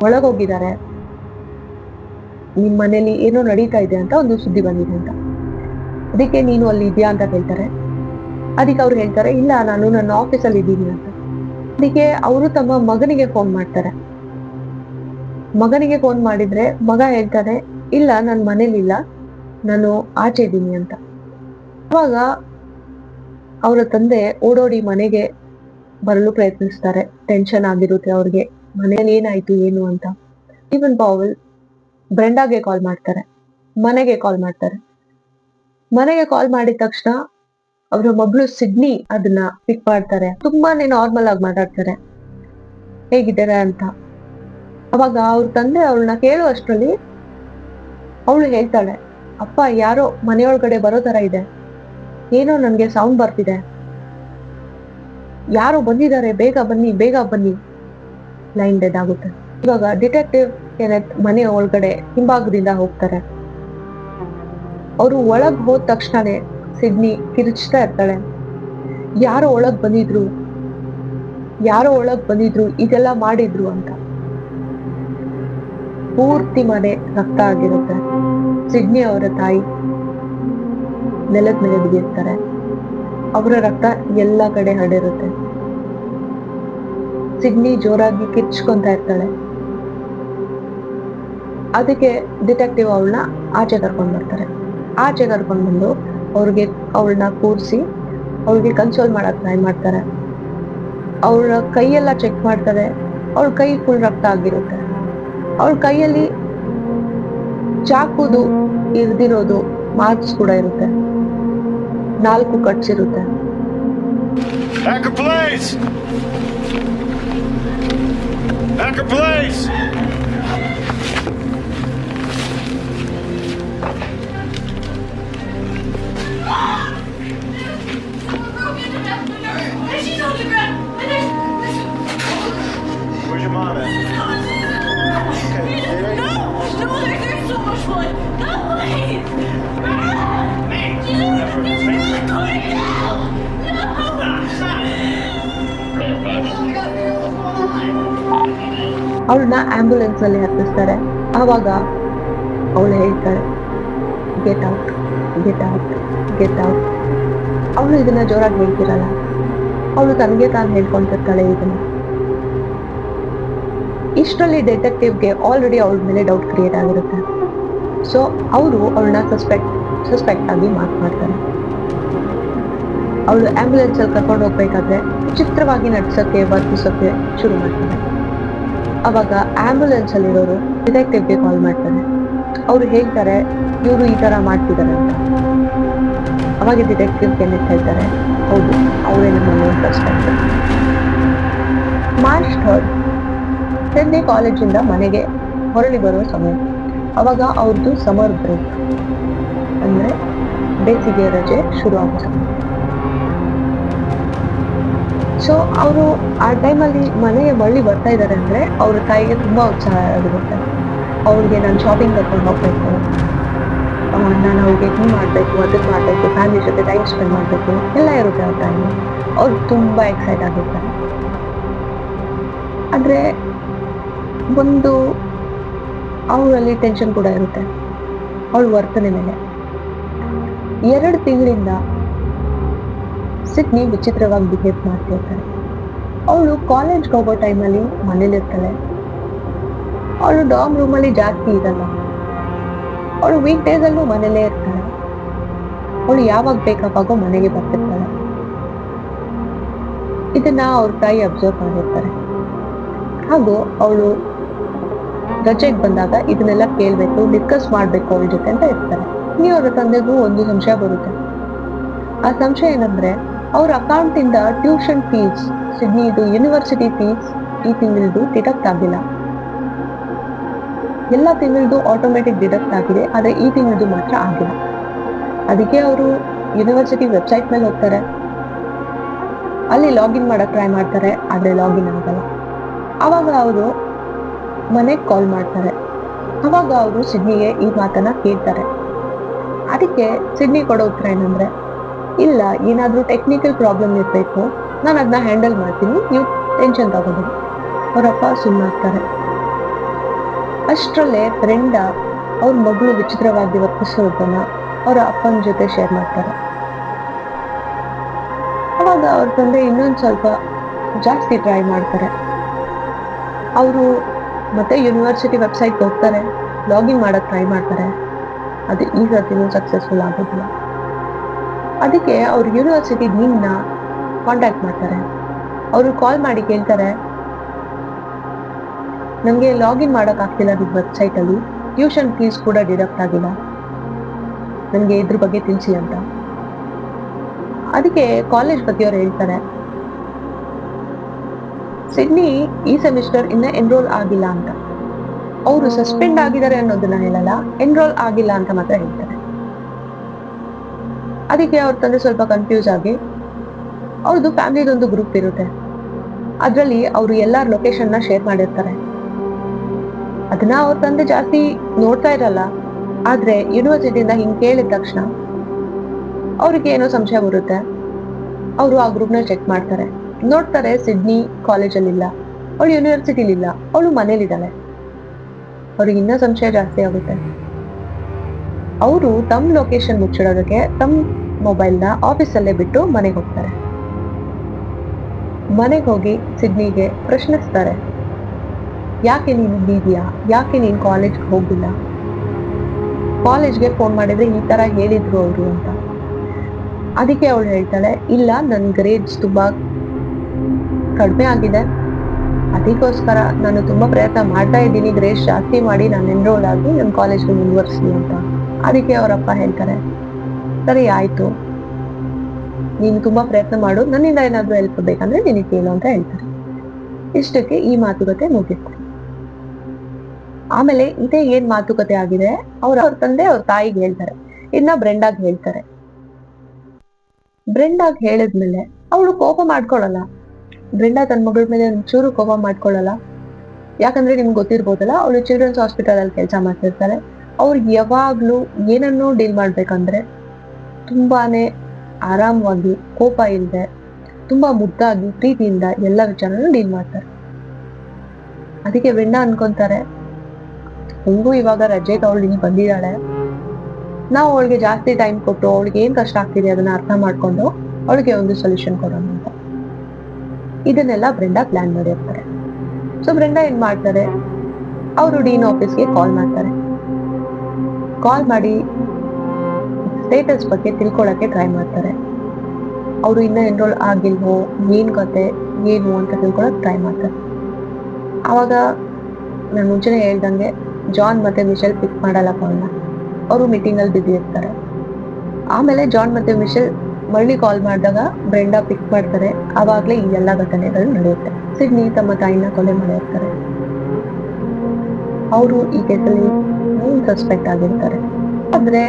ಒಳಗೋಗಿದ್ದಾರೆ, ನಿಮ್ ಮನೇಲಿ ಏನೋ ನಡೀತಾ ಇದೆ ಅಂತ ಒಂದು ಸುದ್ದಿ ಬಂದಿದೆ ಅಂತ. ಅದಕ್ಕೆ ನೀನು ಅಲ್ಲಿ ಇದೆಯಾ ಅಂತ ಕೇಳ್ತಾರೆ. ಅದಕ್ಕೆ ಅವ್ರು ಹೇಳ್ತಾರೆ, ಇಲ್ಲ, ನಾನು ನನ್ನ ಆಫೀಸಲ್ಲಿ ಇದ್ದೀನಿ ಅಂತ. ಅದಕ್ಕೆ ಅವರು ತಮ್ಮ ಮಗನಿಗೆ ಫೋನ್ ಮಾಡ್ತಾರೆ. ಮಗನಿಗೆ ಫೋನ್ ಮಾಡಿದ್ರೆ ಮಗ ಹೇಳ್ತಾನೆ, ಇಲ್ಲ, ನನ್ನ ಮನೇಲಿಲ್ಲ, ನಾನು ಆಚೆ ಇದ್ದೀನಿ ಅಂತ. ಅವಾಗ ಅವರ ತಂದೆ ಓಡೋಡಿ ಮನೆಗೆ ಬರಲು ಪ್ರಯತ್ನಿಸ್ತಾರೆ. ಟೆನ್ಷನ್ ಆಗಿರುತ್ತೆ ಅವ್ರಿಗೆ, ಮನೇಲಿ ಏನಾಯ್ತು ಏನು ಅಂತ. ಸ್ಟೀವನ್ ಪವಲ್ ಬ್ರೆಂಡಾಗೆ ಕಾಲ್ ಮಾಡ್ತಾರೆ, ಮನೆಗೆ ಕಾಲ್ ಮಾಡ್ತಾರೆ. ಮನೆಗೆ ಕಾಲ್ ಮಾಡಿದ ತಕ್ಷಣ ಅವರ ಮಗಳು ಸಿಡ್ನಿ ಅದನ್ನ ಪಿಕ್ ಮಾಡ್ತಾರೆ. ತುಂಬಾನೇ ನಾರ್ಮಲ್ ಆಗಿ ಮಾತಾಡ್ತಾರೆ, ಹೇಗಿದ್ದಾರೆ ಅಂತ. ಅವಾಗ ಅವ್ರ ತಂದೆ ಅವಳನ್ನ ಕೇಳುವಷ್ಟರಲ್ಲಿ ಅವಳು ಹೇಳ್ತಾಳೆ, ಅಪ್ಪ, ಯಾರೋ ಮನೆಯೊಳಗಡೆ ಬರೋ ತರ ಇದೆ, ಏನೋ ನನ್ಗೆ ಸೌಂಡ್ ಬರ್ತಿದೆ, ಯಾರೋ ಬಂದಿದ್ದಾರೆ, ಬೇಗ ಬನ್ನಿ, ಬೇಗ ಬನ್ನಿ. ಲೈನ್ ಡೆಡ್ ಆಗುತ್ತೆ. ಇವಾಗ ಡಿಟೆಕ್ಟಿವ್ ಕೆನೆತ್ ಮನೆ ಒಳಗಡೆ ಹಿಂಭಾಗದಿಂದ ಹೋಗ್ತಾರೆ. ಅವರು ಒಳಗ್ ಹೋದ ತಕ್ಷಣನೇ ಸಿಡ್ನಿ ಕಿರಿಚ್ತಾ ಇರ್ತಾಳೆ, ಯಾರೋ ಒಳಗ್ ಬಂದಿದ್ರು, ಇದೆಲ್ಲ ಮಾಡಿದ್ರು ಅಂತ. ಪೂರ್ತಿ ಮನೆ ರಕ್ತ ಆಗಿರುತ್ತೆ. ಸಿಡ್ನಿ ಅವರ ತಾಯಿ ನೆಲದ ಮೇಲೆ ಬಿದ್ದಿರ್ತಾರೆ. ಅವರ ರಕ್ತ ಎಲ್ಲ ಕಡೆ ಹರಡಿರುತ್ತೆ. ಸಿಡ್ನಿ ಜೋರಾಗಿ ಕಿರ್ಚ್ಕೊಂತ ಇರ್ತಾಳೆ. ಅದಕ್ಕೆ ಡಿಟೆಕ್ಟಿವ್ ಅವಳನ್ನ ಆಚೆ ಕರ್ಕೊಂಡ್ ಬರ್ತಾರೆ. ಆಚೆ ಕರ್ಕೊಂಡ್ ಬಂದು ಅವಳನ್ನ ಕೂರಿಸಿ ಅವ್ಳಿಗೆ ಕನ್ಸೋಲ್ ಮಾಡಕ್ ಟ್ರೈ ಮಾಡ್ತಾರೆ. ಅವಳ ಕೈಯೆಲ್ಲ ಚೆಕ್ ಮಾಡ್ತಾರೆ. ಅವಳ ಕೈ ಫುಲ್ ರಕ್ತ ಆಗಿರುತ್ತೆ. ಅವಳ ಕೈಯಲ್ಲಿ ಚಾಕುದು ಇರ್ದಿರೋದು ಮಾರ್ಕ್ಸ್ ಕೂಡ ಇರುತ್ತೆ. 4 ಕಟ್ಸ್ ಇರುತ್ತೆ. Where's your mom at? Okay, No, there's so much blood. No, please. No. ಅವಳನ್ನ ಆಂಬ್ಯುಲೆನ್ಸ್ ಅಲ್ಲಿ ಹತ್ತಿಸ್ತಾರೆ. ಆವಾಗ ಅವಳು ಹೇಳ್ತಾಳೆ, get out, get out, get out. ಅವಳು ಇದನ್ನ ಜೋರಾಗಿ ಹೇಳ್ತಿರಲ್ಲ, ಅವಳು ತನಗೆ ತಾನು ಹೇಳ್ಕೊಂತಿರ್ತಾಳೆ ಇದನ್ನ. ಇಷ್ಟರಲ್ಲಿ ಡಿಟೆಕ್ಟಿವ್ಗೆ ಆಲ್ರೆಡಿ ಅವಳ ಮೇಲೆ ಡೌಟ್ ಕ್ರಿಯೇಟ್ ಆಗಿರುತ್ತೆ. ಸೊ ಅವರು ಅವಳನ್ನ ಸಸ್ಪೆಕ್ಟ್ ಆಗಿ ಮಾರ್ಕ್ ಮಾಡ್ತಾರೆ. ಅವಳು ಆಂಬ್ಯುಲೆನ್ಸ್ ಅಲ್ಲಿ ಕರ್ಕೊಂಡು ಹೋಗ್ಬೇಕಾದ್ರೆ ವಿಚಿತ್ರವಾಗಿ ನಡ್ಸಕ್ಕೆ ವರ್ತಿಸೋಕೆ ಶುರು ಮಾಡ್ತಾರೆ. ಅವಾಗ ಆಂಬ್ಯುಲೆನ್ಸ್ ಅಲ್ಲಿರೋರು ಡಿಟೆಕ್ಟಿವ್ಗೆ ಕಾಲ್ ಮಾಡ್ತಾರೆ. ಅವ್ರು ಹೇಳ್ತಾರೆ ಇವರು ಈ ತರ ಮಾಡ್ತಿದ್ದಾರೆ ಅಂತ. ಅವಾಗ ಡಿಟೆಕ್ಟಿವ್ ಕೆನ್ನಿಟ್ ಹೇಳ್ತಾರೆ, ಹೌದು ಅವರೇ ನಮ್ಮ ಸಸ್ಪೆಕ್ಟ್. ಮಾರ್ಚ್ 3 ಸಿಡ್ನಿ ಕಾಲೇಜಿಂದ ಮನೆಗೆ ಹೊರಳಿ ಬರುವ ಸಮಯ. ಅವಾಗ ಅವ್ರದ್ದು ಸಮರ್ ಬ್ರೇಕ್, ಅಂದ್ರೆ ಬೇಸಿಗೆ ರಜೆ ಶುರು ಆಗೋ ಸಮಯ. ಸೊ ಅವರು ಆ ಟೈಮಲ್ಲಿ ಮನೆಗೆ ಮರಳಿ ಬರ್ತಾ ಇದ್ದಾರೆ ಅಂದ್ರೆ ಅವ್ರ ತಾಯಿಗೆ ತುಂಬಾ ಉತ್ಸಾಹ ಆಗಿರುತ್ತೆ. ಅವ್ರಿಗೆ ನಾನು ಶಾಪಿಂಗ್ ಕರ್ಕೊಂಡು ಹೋಗ್ಬೇಕು, ನಾನು ಅವ್ರಿಗೆ ಹಿಂಗ್ ಮಾಡ್ಬೇಕು, ಅದನ್ನ ಮಾಡ್ಬೇಕು, ಫ್ಯಾಮಿಲಿ ಜೊತೆ ಟೈಮ್ ಸ್ಪೆಂಡ್ ಮಾಡ್ಬೇಕು, ಎಲ್ಲ ಇರುತ್ತೆ ಅವ್ರ ಟೈಮ್. ಅವ್ರು ತುಂಬಾ ಎಕ್ಸೈಟ್ ಆಗಿರ್ತಾರೆ. ಆದ್ರೆ ಒಂದು ಅವರಲ್ಲಿ ಟೆನ್ಷನ್ ಕೂಡ ಇರುತ್ತೆ ಅವಳ ವರ್ತನೆ ಮೇಲೆ. 2 ತಿಂಗಳಿಂದ ಸಿಡ್ನಿ ವಿಚಿತ್ರವಾಗಿ ಬಿಹೇವ್ ಮಾಡ್ತಿರ್ತಾರೆ. ಅವಳು ಕಾಲೇಜ್ಗೆ ಹೋಗೋ ಟೈಮಲ್ಲಿ ಮನೇಲಿರ್ತಾಳೆ. ಅವಳು ಡಾರ್ಮ್ ರೂಮಲ್ಲಿ ಜಾಸ್ತಿ ಇರಲ್ಲ. ಅವಳು ವೀಕ್ ಡೇಸ್ ಅಲ್ಲೂ ಮನೇಲೇ ಇರ್ತಾಳೆ. ಅವಳು ಯಾವಾಗ ಬೇಕಾಗೋ ಮನೆಗೆ ಬರ್ತಿರ್ತಾಳೆ. ಇದನ್ನ ಅವ್ರ ತಾಯಿ ಅಬ್ಸರ್ವ್ ಮಾಡಿರ್ತಾರೆ. ಹಾಗೂ ಅವಳು ರಜೆಗೆ ಬಂದಾಗ ಇದನ್ನೆಲ್ಲ ಕೇಳ್ಬೇಕು, ಡಿಸ್ಕಸ್ ಮಾಡ್ಬೇಕು ಅವಳ ಜೊತೆ ಅಂತ ಇರ್ತಾರೆ. ನೀವು ಅವರ ತಂದೆಗೂ ಒಂದು ಸಂಶಯ ಬರುತ್ತೆ. ಆ ಸಂಶಯ ಏನಂದ್ರೆ ಅವ್ರ ಅಕೌಂಟ್ ಇಂದ ಟ್ಯೂಷನ್ ಫೀಸ್, ಸಿಡ್ನಿದು ಯೂನಿವರ್ಸಿಟಿ ಫೀಸ್ ಈ ತಿಂಗಳದು ಡಿಡಕ್ಟ್ ಆಗಿಲ್ಲ. ಎಲ್ಲ ತಿಂಗಳದು ಆಟೋಮೆಟಿಕ್ ಡಿಡಕ್ಟ್ ಆಗಿದೆ, ಆದ್ರೆ ಈ ತಿಂಗಳದು ಮಾತ್ರ ಆಗಿಲ್ಲ. ಅದಕ್ಕೆ ಅವರು ಯೂನಿವರ್ಸಿಟಿ ವೆಬ್ಸೈಟ್ ಮೇಲೆ ಹೋಗ್ತಾರೆ. ಅಲ್ಲಿ ಲಾಗಿನ್ ಮಾಡಕ್ ಟ್ರೈ ಮಾಡ್ತಾರೆ, ಆದ್ರೆ ಲಾಗಿನ್ ಆಗಲ್ಲ. ಅವಾಗ ಅವರು ಮನೆಗೆ ಕಾಲ್ ಮಾಡ್ತಾರೆ. ಅವಾಗ ಅವರು ಸಿಡ್ನಿಗೆ ಈ ಮಾತನ್ನ ಕೇಳ್ತಾರೆ. ಅದಕ್ಕೆ ಸಿಡ್ನಿ ಕೊಡೋ ಉತ್ತರ ಏನಂದ್ರೆ, ಇಲ್ಲ, ಏನಾದ್ರೂ ಟೆಕ್ನಿಕಲ್ ಪ್ರಾಬ್ಲಮ್ ಇರ್ಬೇಕು, ನಾನು ಅದನ್ನ ಹ್ಯಾಂಡಲ್ ಮಾಡ್ತೀನಿ, ನೀವು ಟೆನ್ಷನ್ ತಗೋಬೇಡಿ. ಅವರಪ್ಪ ಸುಮ್ಮನಾಗ್ತಾರೆ. ಅಷ್ಟರಲ್ಲೇ ಫ್ರೆಂಡ ಅವ್ರ ಮಗಳು ವಿಚಿತ್ರವಾಗಿ ವರ್ತಿಸೋದನ್ನ ಅವರ ಅಪ್ಪನ ಜೊತೆ ಶೇರ್ ಮಾಡ್ತಾರೆ. ಅವಾಗ ಅವ್ರ ತಂದೆ ಇನ್ನೊಂದು ಸ್ವಲ್ಪ ಜಾಸ್ತಿ ಟ್ರೈ ಮಾಡ್ತಾರೆ. ಅವರು ಮತ್ತೆ ಯೂನಿವರ್ಸಿಟಿ ವೆಬ್ಸೈಟ್ ಹೋಗ್ತಾರೆ, ಲಾಗಿನ್ ಮಾಡಕ್ ಟ್ರೈ ಮಾಡ್ತಾರೆ. ಅದು ಈ ಸರ್ತಿನೂ ಸಕ್ಸಸ್ಫುಲ್ ಆಗೋದಿಲ್ಲ. ಅದಕ್ಕೆ ಅವ್ರು ಯೂನಿವರ್ಸಿಟಿ ಡೀನ್ನ ಕಾಂಟ್ಯಾಕ್ಟ್ ಮಾಡ್ತಾರೆ. ಅವರು ಕಾಲ್ ಮಾಡಿ ಕೇಳ್ತಾರೆ, ನನಗೆ ಲಾಗಿನ್ ಮಾಡಕ್ ಆಗ್ತಿಲ್ಲ ನಿಮ್ಮ ವೆಬ್ಸೈಟ್ ಅಲ್ಲಿ, ಟ್ಯೂಷನ್ ಫೀಸ್ ಕೂಡ ಡಿಡಕ್ಟ್ ಆಗಿಲ್ಲ, ನನಗೆ ಇದ್ರ ಬಗ್ಗೆ ತಿಳಿಸಿ ಅಂತ. ಅದಕ್ಕೆ ಕಾಲೇಜ್ ಬಗ್ಗೆಯವ್ರು ಹೇಳ್ತಾರೆ, ಸಿಡ್ನಿ ಈ ಸೆಮಿಸ್ಟರ್ ಇನ್ನ ಎನ್ರೋಲ್ ಆಗಿಲ್ಲ ಅಂತ. ಅವರು ಸಸ್ಪೆಂಡ್ ಆಗಿದ್ದಾರೆ ಅನ್ನೋದನ್ನ ಹೇಳಲ್ಲ, ಎನ್ರೋಲ್ ಆಗಿಲ್ಲ ಅಂತ ಮಾತ್ರ ಹೇಳ್ತಾರೆ. ಅದಕ್ಕೆ ಅವ್ರ ತಂದೆ ಸ್ವಲ್ಪ ಕನ್ಫ್ಯೂಸ್ ಆಗಿ, ಅವ್ರದ್ದು ಫ್ಯಾಮಿಲಿದೊಂದು ಗ್ರೂಪ್ ಇರುತ್ತೆ, ಅದ್ರಲ್ಲಿ ಅವರು ಎಲ್ಲಾರ ಲೊಕೇಶನ್ ನ ಶೇರ್ ಮಾಡಿರ್ತಾರೆ. ಅದನ್ನ ಅವ್ರ ತಂದೆ ಜಾಸ್ತಿ ನೋಡ್ತಾ ಇರಲ್ಲ. ಆದ್ರೆ ಯೂನಿವರ್ಸಿಟಿಯಿಂದ ಹಿಂಗ್ ಕೇಳಿದ ತಕ್ಷಣ ಅವ್ರಿಗೆ ಏನೋ ಸಂಶಯ ಬರುತ್ತೆ. ಅವರು ಆ ಗ್ರೂಪ್ ನ ಚೆಕ್ ಮಾಡ್ತಾರೆ, ನೋಡ್ತಾರೆ ಸಿಡ್ನಿ ಕಾಲೇಜಲ್ಲಿ ಇಲ್ಲ, ಅವಳು ಯೂನಿವರ್ಸಿಟಿಲಿ ಇಲ್ಲ, ಅವಳು ಮನೇಲಿದ್ದಾಳೆ. ಅವ್ರಿಗೆ ಇನ್ನೂ ಸಂಶಯ ಜಾಸ್ತಿ ಆಗುತ್ತೆ. ಅವರು ತಮ್ಮ ಲೊಕೇಶನ್ ಮುಚ್ಚಿಡೋದಕ್ಕೆ ತಮ್ಮ ಮೊಬೈಲ್ನ ಆಫೀಸಲ್ಲೇ ಬಿಟ್ಟು ಮನೆಗೆ ಹೋಗ್ತಾರೆ. ಮನೆಗೆ ಹೋಗಿ ಸಿಡ್ನಿಗೆ ಪ್ರಶ್ನಿಸ್ತಾರೆ, ಯಾಕೆ ನೀನು ಇಲ್ಲಿದ್ಯಾ, ಯಾಕೆ ನೀನ್ ಕಾಲೇಜ್ಗೆ ಹೋಗಿಲ್ಲ, ಕಾಲೇಜ್ಗೆ ಫೋನ್ ಮಾಡಿದ್ರೆ ಈ ತರ ಹೇಳಿದ್ರು ಅವರು ಅಂತ. ಅದಕ್ಕೆ ಅವಳು ಹೇಳ್ತಾಳೆ, ಇಲ್ಲ, ನನ್ ಗ್ರೇಡ್ಸ್ ತುಂಬಾ ಕಡಿಮೆ ಆಗಿದೆ, ಅದಕ್ಕೋಸ್ಕರ ನಾನು ತುಂಬಾ ಪ್ರಯತ್ನ ಮಾಡ್ತಾ ಇದ್ದೀನಿ, ಗ್ರೇಡ್ಸ್ ಜಾಸ್ತಿ ಮಾಡಿ ನಾನು ಎನ್ರೋಲ್ ಆಗಿ ನನ್ನ ಕಾಲೇಜ್ಗೆ ಮುಂದುವರಿಸ್ಲಿ ಅಂತ. ಅದಕ್ಕೆ ಅವರಪ್ಪ ಹೇಳ್ತಾರೆ, ಸರಿ ಆಯ್ತು, ನೀನು ತುಂಬಾ ಪ್ರಯತ್ನ ಮಾಡು, ನನ್ನಿಂದ ಏನಾದ್ರೂ ಹೆಲ್ಪ್ ಬೇಕಂದ್ರೆ ನಿನಗೆ ಕೇಳು ಅಂತ ಹೇಳ್ತಾರೆ. ಇಷ್ಟಕ್ಕೆ ಈ ಮಾತುಕತೆ ಮುಗಿತು. ಆಮೇಲೆ ಇದೇ ಏನ್ ಮಾತುಕತೆ ಆಗಿದೆ ಅವ್ರ ತಂದೆ ಅವ್ರ ತಾಯಿಗೆ ಹೇಳ್ತಾರೆ, ಇನ್ನ ಬ್ರೆಂಡಾಗ್ ಹೇಳ್ತಾರೆ. ಬ್ರೆಂಡಾಗ್ ಹೇಳಿದ್ಮೇಲೆ ಅವಳು ಕೋಪ ಮಾಡ್ಕೊಳಲ್ಲ. ಬ್ರೆಂಡಾ ತನ್ನ ಮಗಳ ಮೇಲೆ ಒಂಚೂರು ಕೋಪ ಮಾಡ್ಕೊಳ್ಳಲ್ಲ. ಯಾಕಂದ್ರೆ ನಿಮ್ಗೆ ಗೊತ್ತಿರ್ಬೋದಲ್ಲ, ಅವಳು ಚಿಲ್ಡ್ರನ್ಸ್ ಹಾಸ್ಪಿಟಲ್ ಅಲ್ಲಿ ಕೆಲಸ ಮಾಡ್ತಿರ್ತಾರೆ. ಅವ್ರಿಗೆ ಯಾವಾಗ್ಲೂ ಏನನ್ನೂ ಡೀಲ್ ಮಾಡ್ಬೇಕಂದ್ರೆ ತುಂಬಾನೇ ಆರಾಮವಾಗಿ, ಕೋಪ ಇಲ್ಲದೆ, ತುಂಬಾ ಮುದ್ದಾಗಿ, ಪ್ರೀತಿಯಿಂದ ಎಲ್ಲ ವಿಚಾರನೂ ಡೀಲ್ ಮಾಡ್ತಾರೆ. ಅದಕ್ಕೆ ಬ್ರೆಂಡಾ ಅನ್ಕೊಂತಾರೆ, ಹೆಂಗೂ ಇವಾಗ ರಜೆಗೆ ಅವಳು ಇಲ್ಲಿ ಬಂದಿದ್ದಾಳೆ, ನಾವು ಅವಳಿಗೆ ಜಾಸ್ತಿ ಟೈಮ್ ಕೊಟ್ಟು ಅವಳಿಗೆ ಏನ್ ಕಷ್ಟ ಆಗ್ತಿದೆ ಅದನ್ನ ಅರ್ಥ ಮಾಡ್ಕೊಂಡು ಅವಳಿಗೆ ಒಂದು ಸೊಲ್ಯೂಷನ್ ಕೊಡೋಣ ಅಂತ. ಇದನ್ನೆಲ್ಲ ಬ್ರೆಂಡಾ ಪ್ಲಾನ್ ಮಾಡಿರ್ತಾರೆ. ಸೊ ಬ್ರೆಂಡಾ ಏನ್ ಮಾಡ್ತಾರೆ, ಅವರು ಡೀನ್ ಆಫೀಸ್ಗೆ ಕಾಲ್ ಮಾಡ್ತಾರೆ. ಕಾಲ್ ಮಾಡಿ ಸ್ಟೇಟಸ್ ಬಗ್ಗೆ ತಿಳ್ಕೊಳಕ್ಕೆ ಟ್ರೈ ಮಾಡ್ತಾರೆ. ಅವರು ಇನ್ನ ಎನ್ರೋಲ್ ಆಗಿಲ್ವೋ, ಏನ್ ಕತೆ ಏನು ಅಂತ ತಿಳ್ಕೊಳಕ್ ಟ್ರೈ ಮಾಡ್ತಾರೆ. ಅವಾಗ ನಾನು ಮುಂಚೆನೆ ಹೇಳ್ದಂಗೆ ಜಾನ್ ಮತ್ತೆ ಮಿಶೆಲ್ ಪಿಕ್ ಮಾಡಲ್ಲ ಕಾಲ್ನ. ಅವರು ಮೀಟಿಂಗ್ ಅಲ್ಲಿ ಬಿಸಿ ಇರ್ತಾರೆ. ಆಮೇಲೆ ಜಾನ್ ಮತ್ತೆ ಮಿಶೆಲ್ ಮರಳಿ ಕಾಲ್ ಮಾಡಿದಾಗ ಬ್ರೆಂಡಾ ಪಿಕ್ ಮಾಡ್ತಾರೆ. ಆವಾಗ್ಲೇ ಈ ಎಲ್ಲ ಘಟನೆಗಳು ನಡೆಯುತ್ತೆ. ಸಿಡ್ನಿ ತಮ್ಮ ತಾಯಿನ ಕೊಲೆ ಮಾಡಿರ್ತಾರೆ. ಅವರು ಈ ಕೇಸಲ್ಲಿ ಮೇನ್ ಸಸ್ಪೆಕ್ಟ್ ಆಗಿರ್ತಾರೆ. ಆದ್ರೆ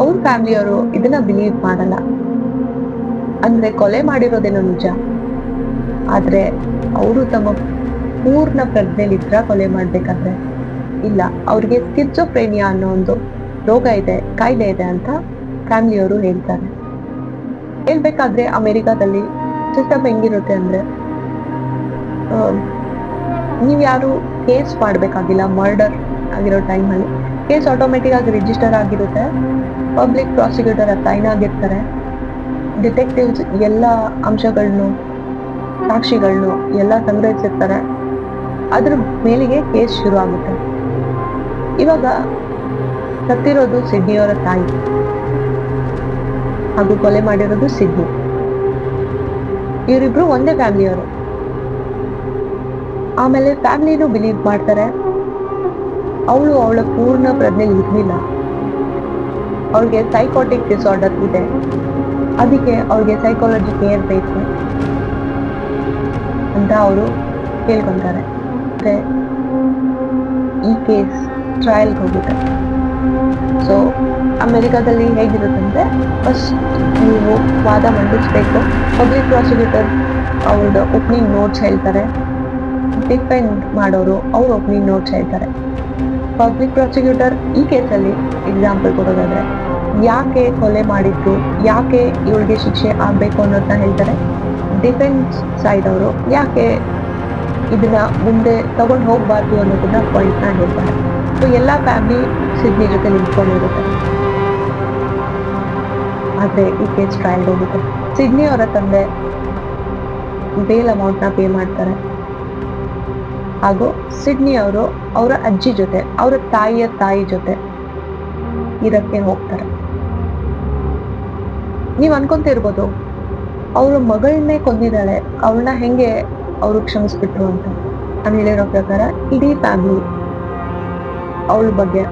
ಅವ್ರ ಫ್ಯಾಮಿಲಿಯವರು ಇದನ್ನ ಬಿಲೀವ್ ಮಾಡಲ್ಲ. ಅಂದ್ರೆ ಕೊಲೆ ಮಾಡಿರೋದೇನೋ ನಿಜ, ಆದ್ರೆ ಅವರು ತಮ್ಮ ಪೂರ್ಣ ಪ್ರಜ್ಞೆಲಿದ್ರ ಕೊಲೆ ಮಾಡ್ಬೇಕಾದ್ರೆ ಇಲ್ಲ, ಅವ್ರಿಗೆ ಸ್ಕಿಜೋಫ್ರೇನಿಯಾ ಅನ್ನೋ ಒಂದು ರೋಗ ಇದೆ, ಕಾಯಿಲೆ ಇದೆ ಅಂತ ಫ್ಯಾಮಿಲಿಯವರು ಹೇಳ್ತಾರೆ. ಹೇಳ್ಬೇಕಾದ್ರೆ ಅಮೆರಿಕಾದಲ್ಲಿ ಸಿಸ್ಟಮ್ ಹೆಂಗಿರುತ್ತೆ ಅಂದ್ರೆ, ನೀವ್ ಯಾರು ಕೇಸ್ ಮಾಡ್ಬೇಕಾಗಿಲ್ಲ. ಮರ್ಡರ್ ಆಗಿರೋ ಟೈಮಲ್ಲಿ ಕೇಸ್ ಆಟೋಮೆಟಿಕ್ ಆಗಿ ರಿಜಿಸ್ಟರ್ ಆಗಿರುತ್ತೆ. ಪಬ್ಲಿಕ್ ಪ್ರಾಸಿಕ್ಯೂಟರ್ ಅಸೈನ್ ಆಗಿರ್ತಾರೆ. ಡಿಟೆಕ್ಟಿವ್ಸ್ ಎಲ್ಲ ಅಂಶಗಳನ್ನು, ಸಾಕ್ಷಿಗಳನ್ನು ಎಲ್ಲ ಸಂಗ್ರಹಿಸಿರ್ತಾರೆ. ಅದ್ರ ಮೇಲಿಗೆ ಕೇಸ್ ಶುರು ಆಗುತ್ತೆ. ಇವಾಗ ಸತ್ತಿರೋದು ಸಿಡ್ನಿಯವರ ತಾಯಿ ಹಾಗೂ ಕೊಲೆ ಮಾಡಿರೋದು ಸಿಡ್ನಿ. ಇವರಿಬ್ರು ಒಂದೇ ಫ್ಯಾಮಿಲಿಯವರು. ಆಮೇಲೆ ಫ್ಯಾಮಿಲಿನೂ ಬಿಲೀವ್ ಮಾಡ್ತಾರೆ ಅವಳು ಅವಳ ಪೂರ್ಣ ಪ್ರಜ್ಞೆಲಿ ಇರ್ಲಿಲ್ಲ, ಅವಳಿಗೆ ಸೈಕೋಟಿಕ್ ಡಿಸಾರ್ಡರ್ ಇದೆ, ಅದಕ್ಕೆ ಅವಳಿಗೆ ಸೈಕಾಲಜಿ ಕೇರ್ ಬೇಕು ಅಂತ ಅವರು ಕೇಳ್ಕೊಂತಾರೆ. ಮತ್ತೆ ಈ ಕೇಸ್ ಟ್ರಯಲ್ಗೆ ಹೋಗುತ್ತೆ. ಸೊ ಅಮೆರಿಕಾದಲ್ಲಿ ಹೇಗಿರುತ್ತಂದ್ರೆ, ಫಸ್ಟ್ ನೀವು ವಾದ ಮಂಡಿಸ್ಬೇಕು. ಪಬ್ಲಿಕ್ ಪ್ರಾಸಿಕ್ಯೂಟರ್ ಅವ್ರದ್ದು ಓಪನಿಂಗ್ ನೋಟ್ಸ್ ಹೇಳ್ತಾರೆ. ಡಿಫೆಂಡ್ ಮಾಡೋರು ಅವ್ರ ಓಪನಿಂಗ್ ನೋಟ್ಸ್ ಹೇಳ್ತಾರೆ. ಪಬ್ಲಿಕ್ ಪ್ರಾಸಿಕ್ಯೂಟರ್ ಈ ಕೇಸಲ್ಲಿ ಎಕ್ಸಾಂಪಲ್ ಕೊಡೋದಾದ್ರೆ, ಯಾಕೆ ಕೊಲೆ ಮಾಡಿದ್ರು, ಯಾಕೆ ಇವಳಿಗೆ ಶಿಕ್ಷೆ ಆಗ್ಬೇಕು ಅನ್ನೋದನ್ನ ಹೇಳ್ತಾರೆ. ಡಿಫೆನ್ಸ್ ಸೈಡ್ ಅವರು ಯಾಕೆ ಇದನ್ನ ಮುಂದೆ ತಗೊಂಡು ಹೋಗ್ಬಾರ್ದು ಅನ್ನೋದನ್ನ ಪಾಯಿಂಟ್ನ ಹೇಳ್ತಾರೆ. ಸೊ ಎಲ್ಲ ಫ್ಯಾಮಿಲಿ ಸಿಡ್ನಿ ಜೊತೆ ನಿಂತ್ಕೊಂಡಿರುತ್ತೆ. ಆದ್ರೆ ಈ ಕೇಸ್ ಟ್ರಯಲ್ ಹೋಗುತ್ತೆ. ಸಿಡ್ನಿ ಅವರ ತಂದೆ ಬೇಲ್ ಅಮೌಂಟ್ನ ಪೇ ಮಾಡ್ತಾರೆ ಹಾಗೂ ಸಿಡ್ನಿ ಅವರು ಅವರ ಅಜ್ಜಿ ಜೊತೆ, ಅವರ ತಾಯಿಯ ತಾಯಿ ಜೊತೆ ಇರಕ್ಕೆ ಹೋಗ್ತಾರೆ. ನೀವ್ ಅನ್ಕೊಂತಿರ್ಬೋದು, ಅವ್ರ ಮಗಳನ್ನೇ ಕೊಂದಿದ್ದಾಳೆ, ಅವಳನ್ನ ಹೆಂಗೆ ಅವರು ಕ್ಷಮಿಸ್ಬಿಟ್ರು ಅಂತ. ನಾನು ಹೇಳಿರೋ ಪ್ರಕಾರ ಇಡೀ ಫ್ಯಾಮಿಲಿ ಅವಳ ಬಗ್ಗೆ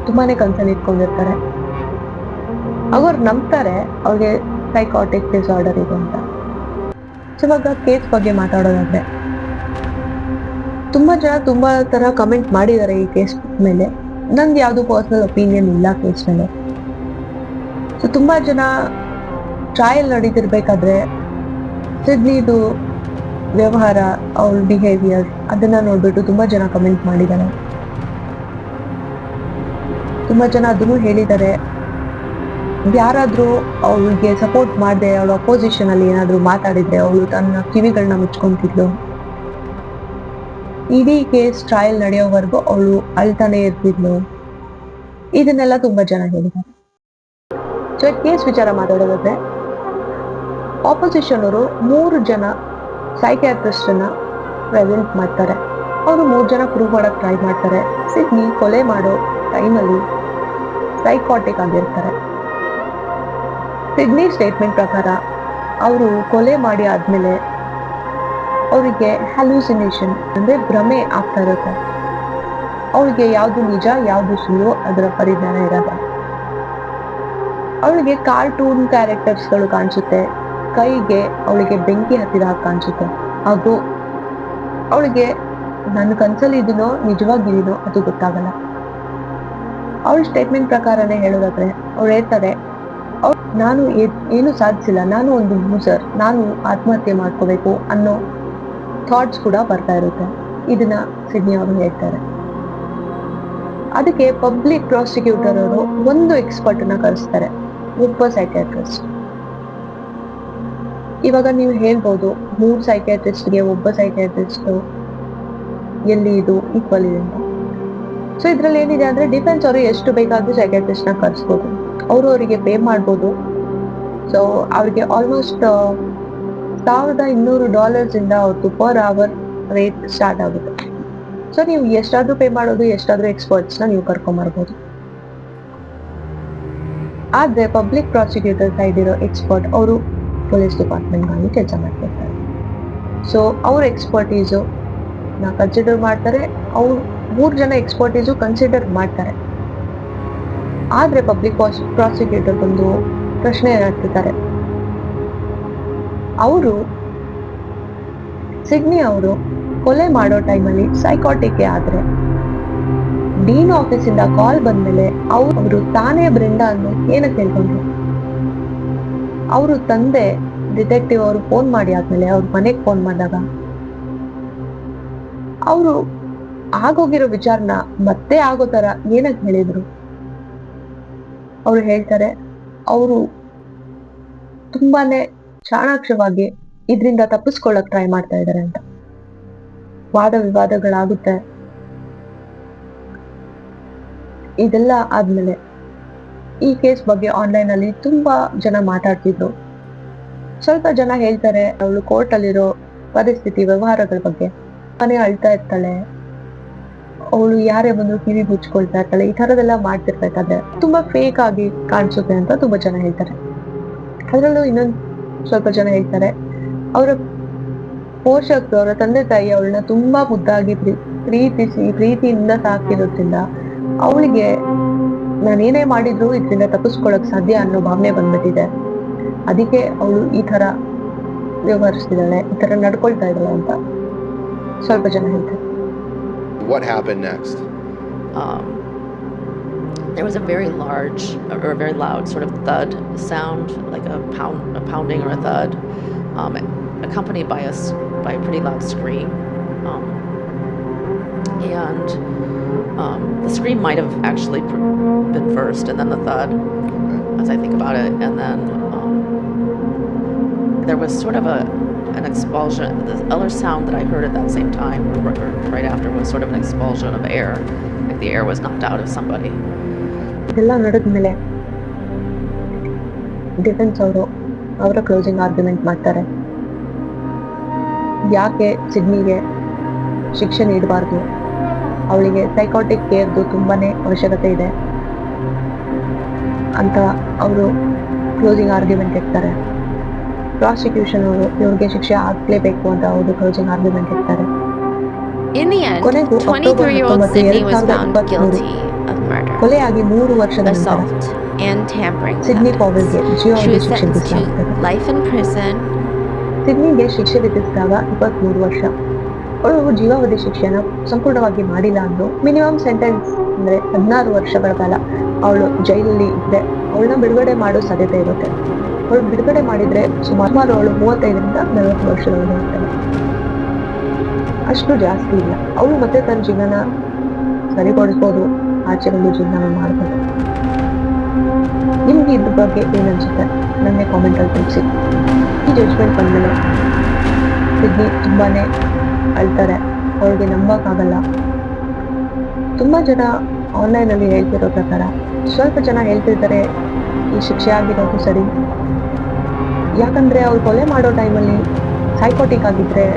ತುಂಬಾನೇ ಕನ್ಸರ್ನ್ ಇಟ್ಕೊಂಡಿರ್ತಾರೆ. ಅವ್ರು ನಂಬ್ತಾರೆ ಅವ್ರಿಗೆ ಸೈಕಾಟಿಕ್ ಡಿಸಾರ್ಡರ್ ಇದೆ ಅಂತ. ಇವಾಗ ಕೇಸ್ ಬಗ್ಗೆ ಮಾತಾಡೋದಾದ್ರೆ, ತುಂಬಾ ಜನ ತುಂಬಾ ತರ ಕಮೆಂಟ್ ಮಾಡಿದ್ದಾರೆ ಈ ಕೇಸ್ ಮೇಲೆ. ನಂದು ಯಾವ್ದು ಪರ್ಸನಲ್ ಒಪಿನಿಯನ್ ಇಲ್ಲ ಕೇಸ್ ಮೇಲೆ. ಸೊ ತುಂಬಾ ಜನ ಟ್ರಯಲ್ ನಡೀತಿರ್ಬೇಕಾದ್ರೆ ಸಿಡ್ನಿದು ವ್ಯವಹಾರ, ಅವಳ ಬಿಹೇವಿಯರ್ ಅದನ್ನ ನೋಡ್ಬಿಟ್ಟು ತುಂಬಾ ಜನ ಕಮೆಂಟ್ ಮಾಡಿದ್ದಾರೆ. ತುಂಬಾ ಜನ ಅದನ್ನು ಹೇಳಿದ್ದಾರೆ, ಯಾರಾದ್ರೂ ಅವಳಿಗೆ ಸಪೋರ್ಟ್ ಮಾಡದೆ ಅವಳ ಅಪೋಸಿಷನ್ ಅಲ್ಲಿ ಏನಾದ್ರು ಮಾತಾಡಿದ್ರೆ ಅವಳು ತನ್ನ ಕಿವಿಗಳನ್ನ ಮುಚ್ಕೊಂತಿದ್ಲು, ಇಡೀ ಕೇಸ್ ಟ್ರಯಲ್ ನಡೆಯೋವರೆಗೂ ಅವಳು ಅಳ್ತಾನೆ ಇರ್ತಿದ್ಲು, ಇದನ್ನೆಲ್ಲ ತುಂಬಾ ಜನ ಹೇಳಿದ್ದಾರೆ. ಸೊ ಕೇಸ್ ವಿಚಾರ ಮಾತಾಡೋದಾದ್ರೆ, ಆಪೋಸಿಷನ್ ಅವರು 3 ಜನ ಸೈಕ್ಯಾಟ್ರಿಸ್ಟ್ ಅನ್ನ ಪ್ರೆಸೆಂಟ್ ಮಾಡ್ತಾರೆ. ಅವರು 3 ಜನ ಪ್ರೂವ್ ಮಾಡಕ್ ಟ್ರೈ ಮಾಡ್ತಾರೆ ಸಿಡ್ನಿ ಕೊಲೆ ಮಾಡೋ ಟೈಮಲ್ಲಿ ಸೈಕಾಟಿಕ್ ಆಗಿರ್ತಾರೆ. ಸಿಡ್ನಿ ಸ್ಟೇಟ್ಮೆಂಟ್ ಪ್ರಕಾರ ಅವರು ಕೊಲೆ ಮಾಡಿ ಆದ್ಮೇಲೆ ಅವರಿಗೆ ಹ್ಯಾಲೂಸಿನೇಷನ್ ಅಂದ್ರೆ ಭ್ರಮೆ ಆಗ್ತಾ ಇರುತ್ತೆ. ಅವಳಿಗೆ ಯಾವ್ದು ನಿಜ ಯಾವ್ದು ಸುಳ್ಳು ಅದರ ಪರಿಜ್ಞಾನ ಇರಲ್ಲ. ಅವಳಿಗೆ ಕಾರ್ಟೂನ್ ಕ್ಯಾರೆಕ್ಟರ್ಸ್ಗಳು ಕಾಣಿಸುತ್ತೆ, ಕೈಗೆ ಅವಳಿಗೆ ಬೆಂಕಿ ಹತ್ತಿರ ಕಾಣಿಸುತ್ತೆ, ಹಾಗೂ ಅವಳಿಗೆ ನನ್ನ ಕನ್ಸಲ್ಲಿ ಇದನ್ನೋ ನಿಜವಾಗಿದೀನೋ ಅದು ಗೊತ್ತಾಗಲ್ಲ. ಅವಳ ಸ್ಟೇಟ್ಮೆಂಟ್ ಪ್ರಕಾರನೇ ಹೇಳೋದಾದ್ರೆ ಅವ್ರು ಹೇಳ್ತಾರೆ, ನಾನು ಏನು ಸಾಧಿಸಿಲ್ಲ, ನಾನು ಒಂದು ಲೂಸರ್, ನಾನು ಆತ್ಮಹತ್ಯೆ ಮಾಡ್ಕೋಬೇಕು ಅನ್ನೋ ಥಾಟ್ಸ್ ಕೂಡ ಬರ್ತಾ ಇರುತ್ತೆ. ಇದನ್ನ ಸಿಡ್ನಿ ಅವರು ಹೇಳ್ತಾರೆ. ಅದಕ್ಕೆ ಪಬ್ಲಿಕ್ ಪ್ರಾಸಿಕ್ಯೂಟರ್ ಅವರು ಒಂದು ಎಕ್ಸ್ಪರ್ಟ್ ನ ಕರೆಸ್ತಾರೆ, ಒಬ್ಬ ಸೈಕ್ಯಾಟ್ರಿಸ್ಟ್. ಇವಾಗ ನೀವು ಹೇಳ್ಬೋದು 3 ಸೈಕ್ಯಾಟ್ರಿಸ್ಟ್ಗೆ ಒಬ್ಬ ಸೈಕ್ಯಾಟ್ರಿಸ್ಟ್ ಎಲ್ಲಿ ಇದು ಈಕ್ವಲ್ ಇದೆ ಅಂತ. ಸೊ ಇದ್ರಲ್ಲಿ ಏನಿದೆ ಅಂದ್ರೆ ಡಿಫೆನ್ಸ್ ಅವರು ಎಷ್ಟು ಬೇಕಾದ್ರೂ ಸೈಕಾಟ್ರಿಸ್ಟ್ ನ ಕರ್ಸ್ಬೋದು, ಅವರು ಅವರಿಗೆ ಪೇ ಮಾಡ್ಬೋದು. ಸೊ ಅವ್ರಿಗೆ ಆಲ್ಮೋಸ್ಟ್ $1,200 ಇಂದ ಅವ್ರದ್ದು ಪರ್ ಅವರ್ ರೇಟ್ ಸ್ಟಾರ್ಟ್ ಆಗುತ್ತೆ. ಸೊ ನೀವು ಎಷ್ಟಾದ್ರೂ ಪೇ ಮಾಡೋದು, ಎಷ್ಟಾದ್ರೂ ಎಕ್ಸ್ಪರ್ಟ್ಸ್ ನ ನೀವು ಕರ್ಕೊಂಬರ್ಬೋದು. ಆದ್ರೆ ಪಬ್ಲಿಕ್ ಪ್ರಾಸಿಕ್ಯೂಟರ್ ಸೈಡ್ ಇರೋ ಎಕ್ಸ್ಪರ್ಟ್ ಅವರು ಪೊಲೀಸ್ ಡಿಪಾರ್ಟ್ಮೆಂಟ್ಗಾಗಿ ಕೆಲಸ ಮಾಡ್ತಿರ್ತಾರೆ. ಸೊ ಅವ್ರ ಎಕ್ಸ್ಪರ್ಟೀಸು ನಾ ಕನ್ಸಿಡರ್ ಮಾಡ್ತಾರೆ, ಅವ್ರು 3 ಜನ ಎಕ್ಸ್ಪರ್ಟೀಸು ಕನ್ಸಿಡರ್ ಮಾಡ್ತಾರೆ. ಆದ್ರೆ ಪಬ್ಲಿಕ್ ಪ್ರಾಸಿಕ್ಯೂಟರ್ ಒಂದು ಪ್ರಶ್ನೆ ಹಾಕ್ತಿದ್ದಾರೆ. ಅವರು ಸಿಡ್ನಿ ಅವರು ಕೊಲೆ ಮಾಡೋ ಟೈಮಲ್ಲಿ ಸೈಕಾಟಿಕ್ ಆದ್ರೆ ಡೀನ್ ಆಫೀಸಿಂದ ಕಾಲ್ ಬಂದ್ಮೇಲೆ ಅವರು ತಾನೇ ಬ್ರೆಂಡಾ ಅನ್ನು ಏನಕ್ಕೆ ಹೇಳ್ಕೊಂಡ್ರು? ಅವರು ತಂದೆ ಡಿಟೆಕ್ಟಿವ್ ಅವರು ಫೋನ್ ಮಾಡಿ ಆದ್ಮೇಲೆ ಅವ್ರ ಮನೆಗೆ ಫೋನ್ ಮಾಡಿದಾಗ ಅವರು ಆಗೋಗಿರೋ ವಿಚಾರನ ಮತ್ತೆ ಆಗೋ ತರ ಏನಕ್ಕೆ ಹೇಳಿದ್ರು? ಅವ್ರು ಹೇಳ್ತಾರೆ ಅವರು ತುಂಬಾನೇ ಚಾಣಾಕ್ಷವಾಗಿ ಇದರಿಂದ ತಪ್ಪಿಸ್ಕೊಳ್ಳಕ್ ಟ್ರೈ ಮಾಡ್ತಾ ಇದ್ದಾರೆ ಅಂತ. ವಾದ ವಿವಾದಗಳಾಗುತ್ತೆ. ಇದೆಲ್ಲ ಆದ್ಮೇಲೆ ಈ ಕೇಸ್ ಬಗ್ಗೆ ಆನ್ಲೈನ್ ಅಲ್ಲಿ ತುಂಬಾ ಜನ ಮಾತಾಡ್ತಿದ್ರು. ಸ್ವಲ್ಪ ಜನ ಹೇಳ್ತಾರೆ ಅವಳು ಕೋರ್ಟ್ ಅಲ್ಲಿರೋ ಪರಿಸ್ಥಿತಿ ವ್ಯವಹಾರಗಳ ಬಗ್ಗೆ ಮನೆ ಅಳ್ತಾ ಇರ್ತಾಳೆ, ಅವಳು ಯಾರೇ ಬಂದ್ರು ಕಿವಿ ಮುಚ್ಕೊಳ್ತಾ ಇರ್ತಾಳೆ, ಈ ತರದೆಲ್ಲ ಮಾಡ್ತಿರ್ಬೇಕಾದ್ರೆ ತುಂಬಾ ಫೇಕ್ ಆಗಿ ಕಾಣಿಸುತ್ತೆ ಅಂತ ತುಂಬಾ ಜನ ಹೇಳ್ತಾರೆ. ಅದರಲ್ಲೂ ಇನ್ನೊಂದು ಸ್ವಲ್ಪ ಜನ ಹೇಳ್ತಾರೆ ಅವರ ಪೋಷಕರು, ಅವರ ತಂದೆ ತಾಯಿ ಅವಳನ್ನ ತುಂಬಾ ಮುದ್ದಾಗಿ ಪ್ರೀತಿಯಿಂದ ಸಾಕಿರೋದ್ರಿಂದ ಅವಳಿಗೆ ನಾನೇನೇ ಮಾಡಿದ್ರು ಇದರಿಂದ ತಪ್ಪಿಸ್ಕೊಳಕ್ ಸಾಧ್ಯ ಅನ್ನೋ ಭಾವನೆ ಬಂದ್ಬಿಟ್ಟಿದೆ. ಅದಕ್ಕೆ ಅವಳು ಈ ತರ ವ್ಯವಹರಿಸ್ತಿದ್ದಾಳೆ, ಈ ತರ ನಡ್ಕೊಳ್ತಾ ಇದ್ದಾಳೆ ಅಂತ ಸ್ವಲ್ಪ ಜನ ಹೇಳ್ತಾರೆ. What happened next? There was a very large or a very loud sort of thud sound, like a pounding or a thud, accompanied by a pretty loud scream. And the scream might have actually been first, and then the thud, as I think about it, and then there was sort of an expulsion. The other sound that I heard at that same time, or right after, was sort of an expulsion of air, like the air was knocked out of somebody. ಇದೆಲ್ಲ ನಡೆದ್ಮೇಲೆ ಡಿಫೆನ್ಸ್ ಅವರು ಅವರ ಕ್ಲೋಸಿಂಗ್ ಆರ್ಗ್ಯುಮೆಂಟ್ ಮಾಡ್ತಾರೆ. ಯಾಕೆ ಸಿಡ್ನಿಗೆ ಶಿಕ್ಷೆ ನೀಡಬಾರ್ದು, ಅವಳಿಗೆ ಸೈಕಾಟಿಕ್ ಕೇರ್ದು ತುಂಬಾನೇ ಅವಶ್ಯಕತೆ ಇದೆ ಅಂತ ಅವರು ಕ್ಲೋಸಿಂಗ್ ಆರ್ಗ್ಯುಮೆಂಟ್ ಇರ್ತಾರೆ. ಪ್ರಾಸಿಕ್ಯೂಷನ್ ಅವರು ಇವ್ರಿಗೆ ಶಿಕ್ಷೆ ಆಗ್ಲೇಬೇಕು ಅಂತ ಅವರು ಕ್ಲೋಸಿಂಗ್ ಆರ್ಗ್ಯುಮೆಂಟ್ ಇರ್ತಾರೆ. In the end, ಕೊನೆಗೂ 23-year-old Sydney was found guilty of murder, ಕೊಲೆಯಾಗಿ 3 ವರ್ಷದ ನಂತರ assault, and tampering with Sydney evidence. ಪೌವೆಲ್ಗೆ She ಜೀವಾವಧಿ was ಶಿಕ್ಷೆ sentenced to ವಿಧಿಸಲಾಗುತ್ತದೆ. life in prison. ಸಿಡ್ನಿಗೆ ಶಿಕ್ಷೆ ವಿಧಿಸಿದಾಗ 23 ವರ್ಷ. ಅವಳು ಜೀವಾವಧಿ ಶಿಕ್ಷೆನ ಸಂಪೂರ್ಣವಾಗಿ ಮಾಡಿಲ್ಲ ಅಂದ್ರು ಮಿನಿಮಮ್ ಸೆಂಟೆನ್ಸ್ ಅಂದ್ರೆ 16 ವರ್ಷಗಳ ಕಾಲ ಅವಳು ಜೈಲಲ್ಲಿ ಇದ್ರೆ ಅವಳನ್ನ ಬಿಡುಗಡೆ ಮಾಡೋ ಸಾಧ್ಯತೆ ಇರುತ್ತೆ. ಅವಳು ಬಿಡುಗಡೆ ಮಾಡಿದ್ರೆ ಸುಮಾರು ಅವಳು 35ರಿಂದ 40 ವರ್ಷದವಳು ಇರ್ತಾಳೆ. ಅಷ್ಟು ಜಾಸ್ತಿ ಇಲ್ಲ. ಅವಳು ಮತ್ತೆ ತನ್ನ ಜೀವನ ಸರಿಪಡಿಸ್ಬೋದು, ಆಚೆ ಒಂದು ಜೀವನ ಮಾಡ್ಬೋದು. ನಿಮ್ಗೆ ಇದ್ರ ಬಗ್ಗೆ ಏನನ್ಸುತ್ತೆ ನನಗೆ ಕಾಮೆಂಟ್ ಅಲ್ಲಿ ತಿಳಿಸಿ. ಈ ಜಡ್ಜ್ಮೆಂಟ್ ಬಂದ್ಮೇಲೆ ಸಿಡ್ನಿ ತುಂಬಾನೇ ಅಳ್ತಾರೆ, ಅವಳಿಗೆ ನಂಬಕ್ಕಾಗಲ್ಲ. ತುಂಬಾ ಜನ ಆನ್ಲೈನ್ ಅಲ್ಲಿ ಹೇಳ್ತಿರೋ ಪ್ರಕಾರ ಸ್ವಲ್ಪ ಜನ ಹೇಳ್ತಿರ್ತಾರೆ ಈ ಶಿಕ್ಷೆ ಆಗಿರೋದು ಸರಿ, ಯಾಕಂದ್ರೆ ಅವ್ರು ಕೊಲೆ ಮಾಡೋ ಟೈಮಲ್ಲಿ ಸೈಕೋಟಿಕ್ ಆಗಿದ್ರೆ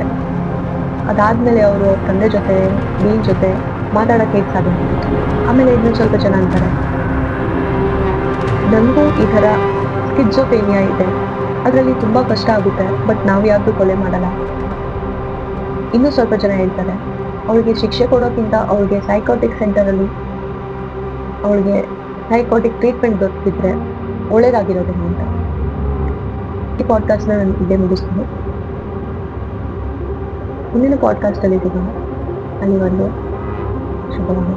ಅದಾದ್ಮೇಲೆ ಅವರು ತಂದೆ ಜೊತೆ ಡೀನ್ ಜೊತೆ ಮಾತಾಡಕ್ಕೆ ಹೇಗೆ ಸಾಧ್ಯ ಆಗ್ತಿತ್ತು. ಆಮೇಲೆ ಇನ್ನೊಂದು ಸ್ವಲ್ಪ ಜನ ಅಂತಾರೆ ನನಗೂ ಈ ಥರ ಸ್ಕಿಜೋಫ್ರೇನಿಯಾ ಇದೆ, ಅದರಲ್ಲಿ ತುಂಬಾ ಕಷ್ಟ ಆಗುತ್ತೆ, ಬಟ್ ನಾವು ಯಾವ್ದು ಕೊಲೆ ಮಾಡಲ್ಲ. ಇನ್ನೂ ಸ್ವಲ್ಪ ಜನ ಹೇಳ್ತಾರೆ ಅವಳಿಗೆ ಶಿಕ್ಷೆ ಕೊಡೋಕ್ಕಿಂತ ಅವಳಿಗೆ ಸೈಕೋಟಿಕ್ ಸೆಂಟರಲ್ಲಿ ಅವಳಿಗೆ ಸೈಕೋಟಿಕ್ ಟ್ರೀಟ್ಮೆಂಟ್ ದೊರಕಿದ್ರೆ ಒಳ್ಳೇದಾಗಿರೋದೇನು ಅಂತ. ಈ ಪಾಡ್ಕಾಸ್ಟ್ನ ನಾನು ಇಲ್ಲೇ ಮುಗಿಸ್ತೀನಿ. ಮುಂದಿನ ಪಾಡ್ಕಾಸ್ಟಲ್ಲಿ ಸಿಗೋಣ. ಅಲ್ಲಿವರೆಗೂ ಶುಭವಾಗಲಿ.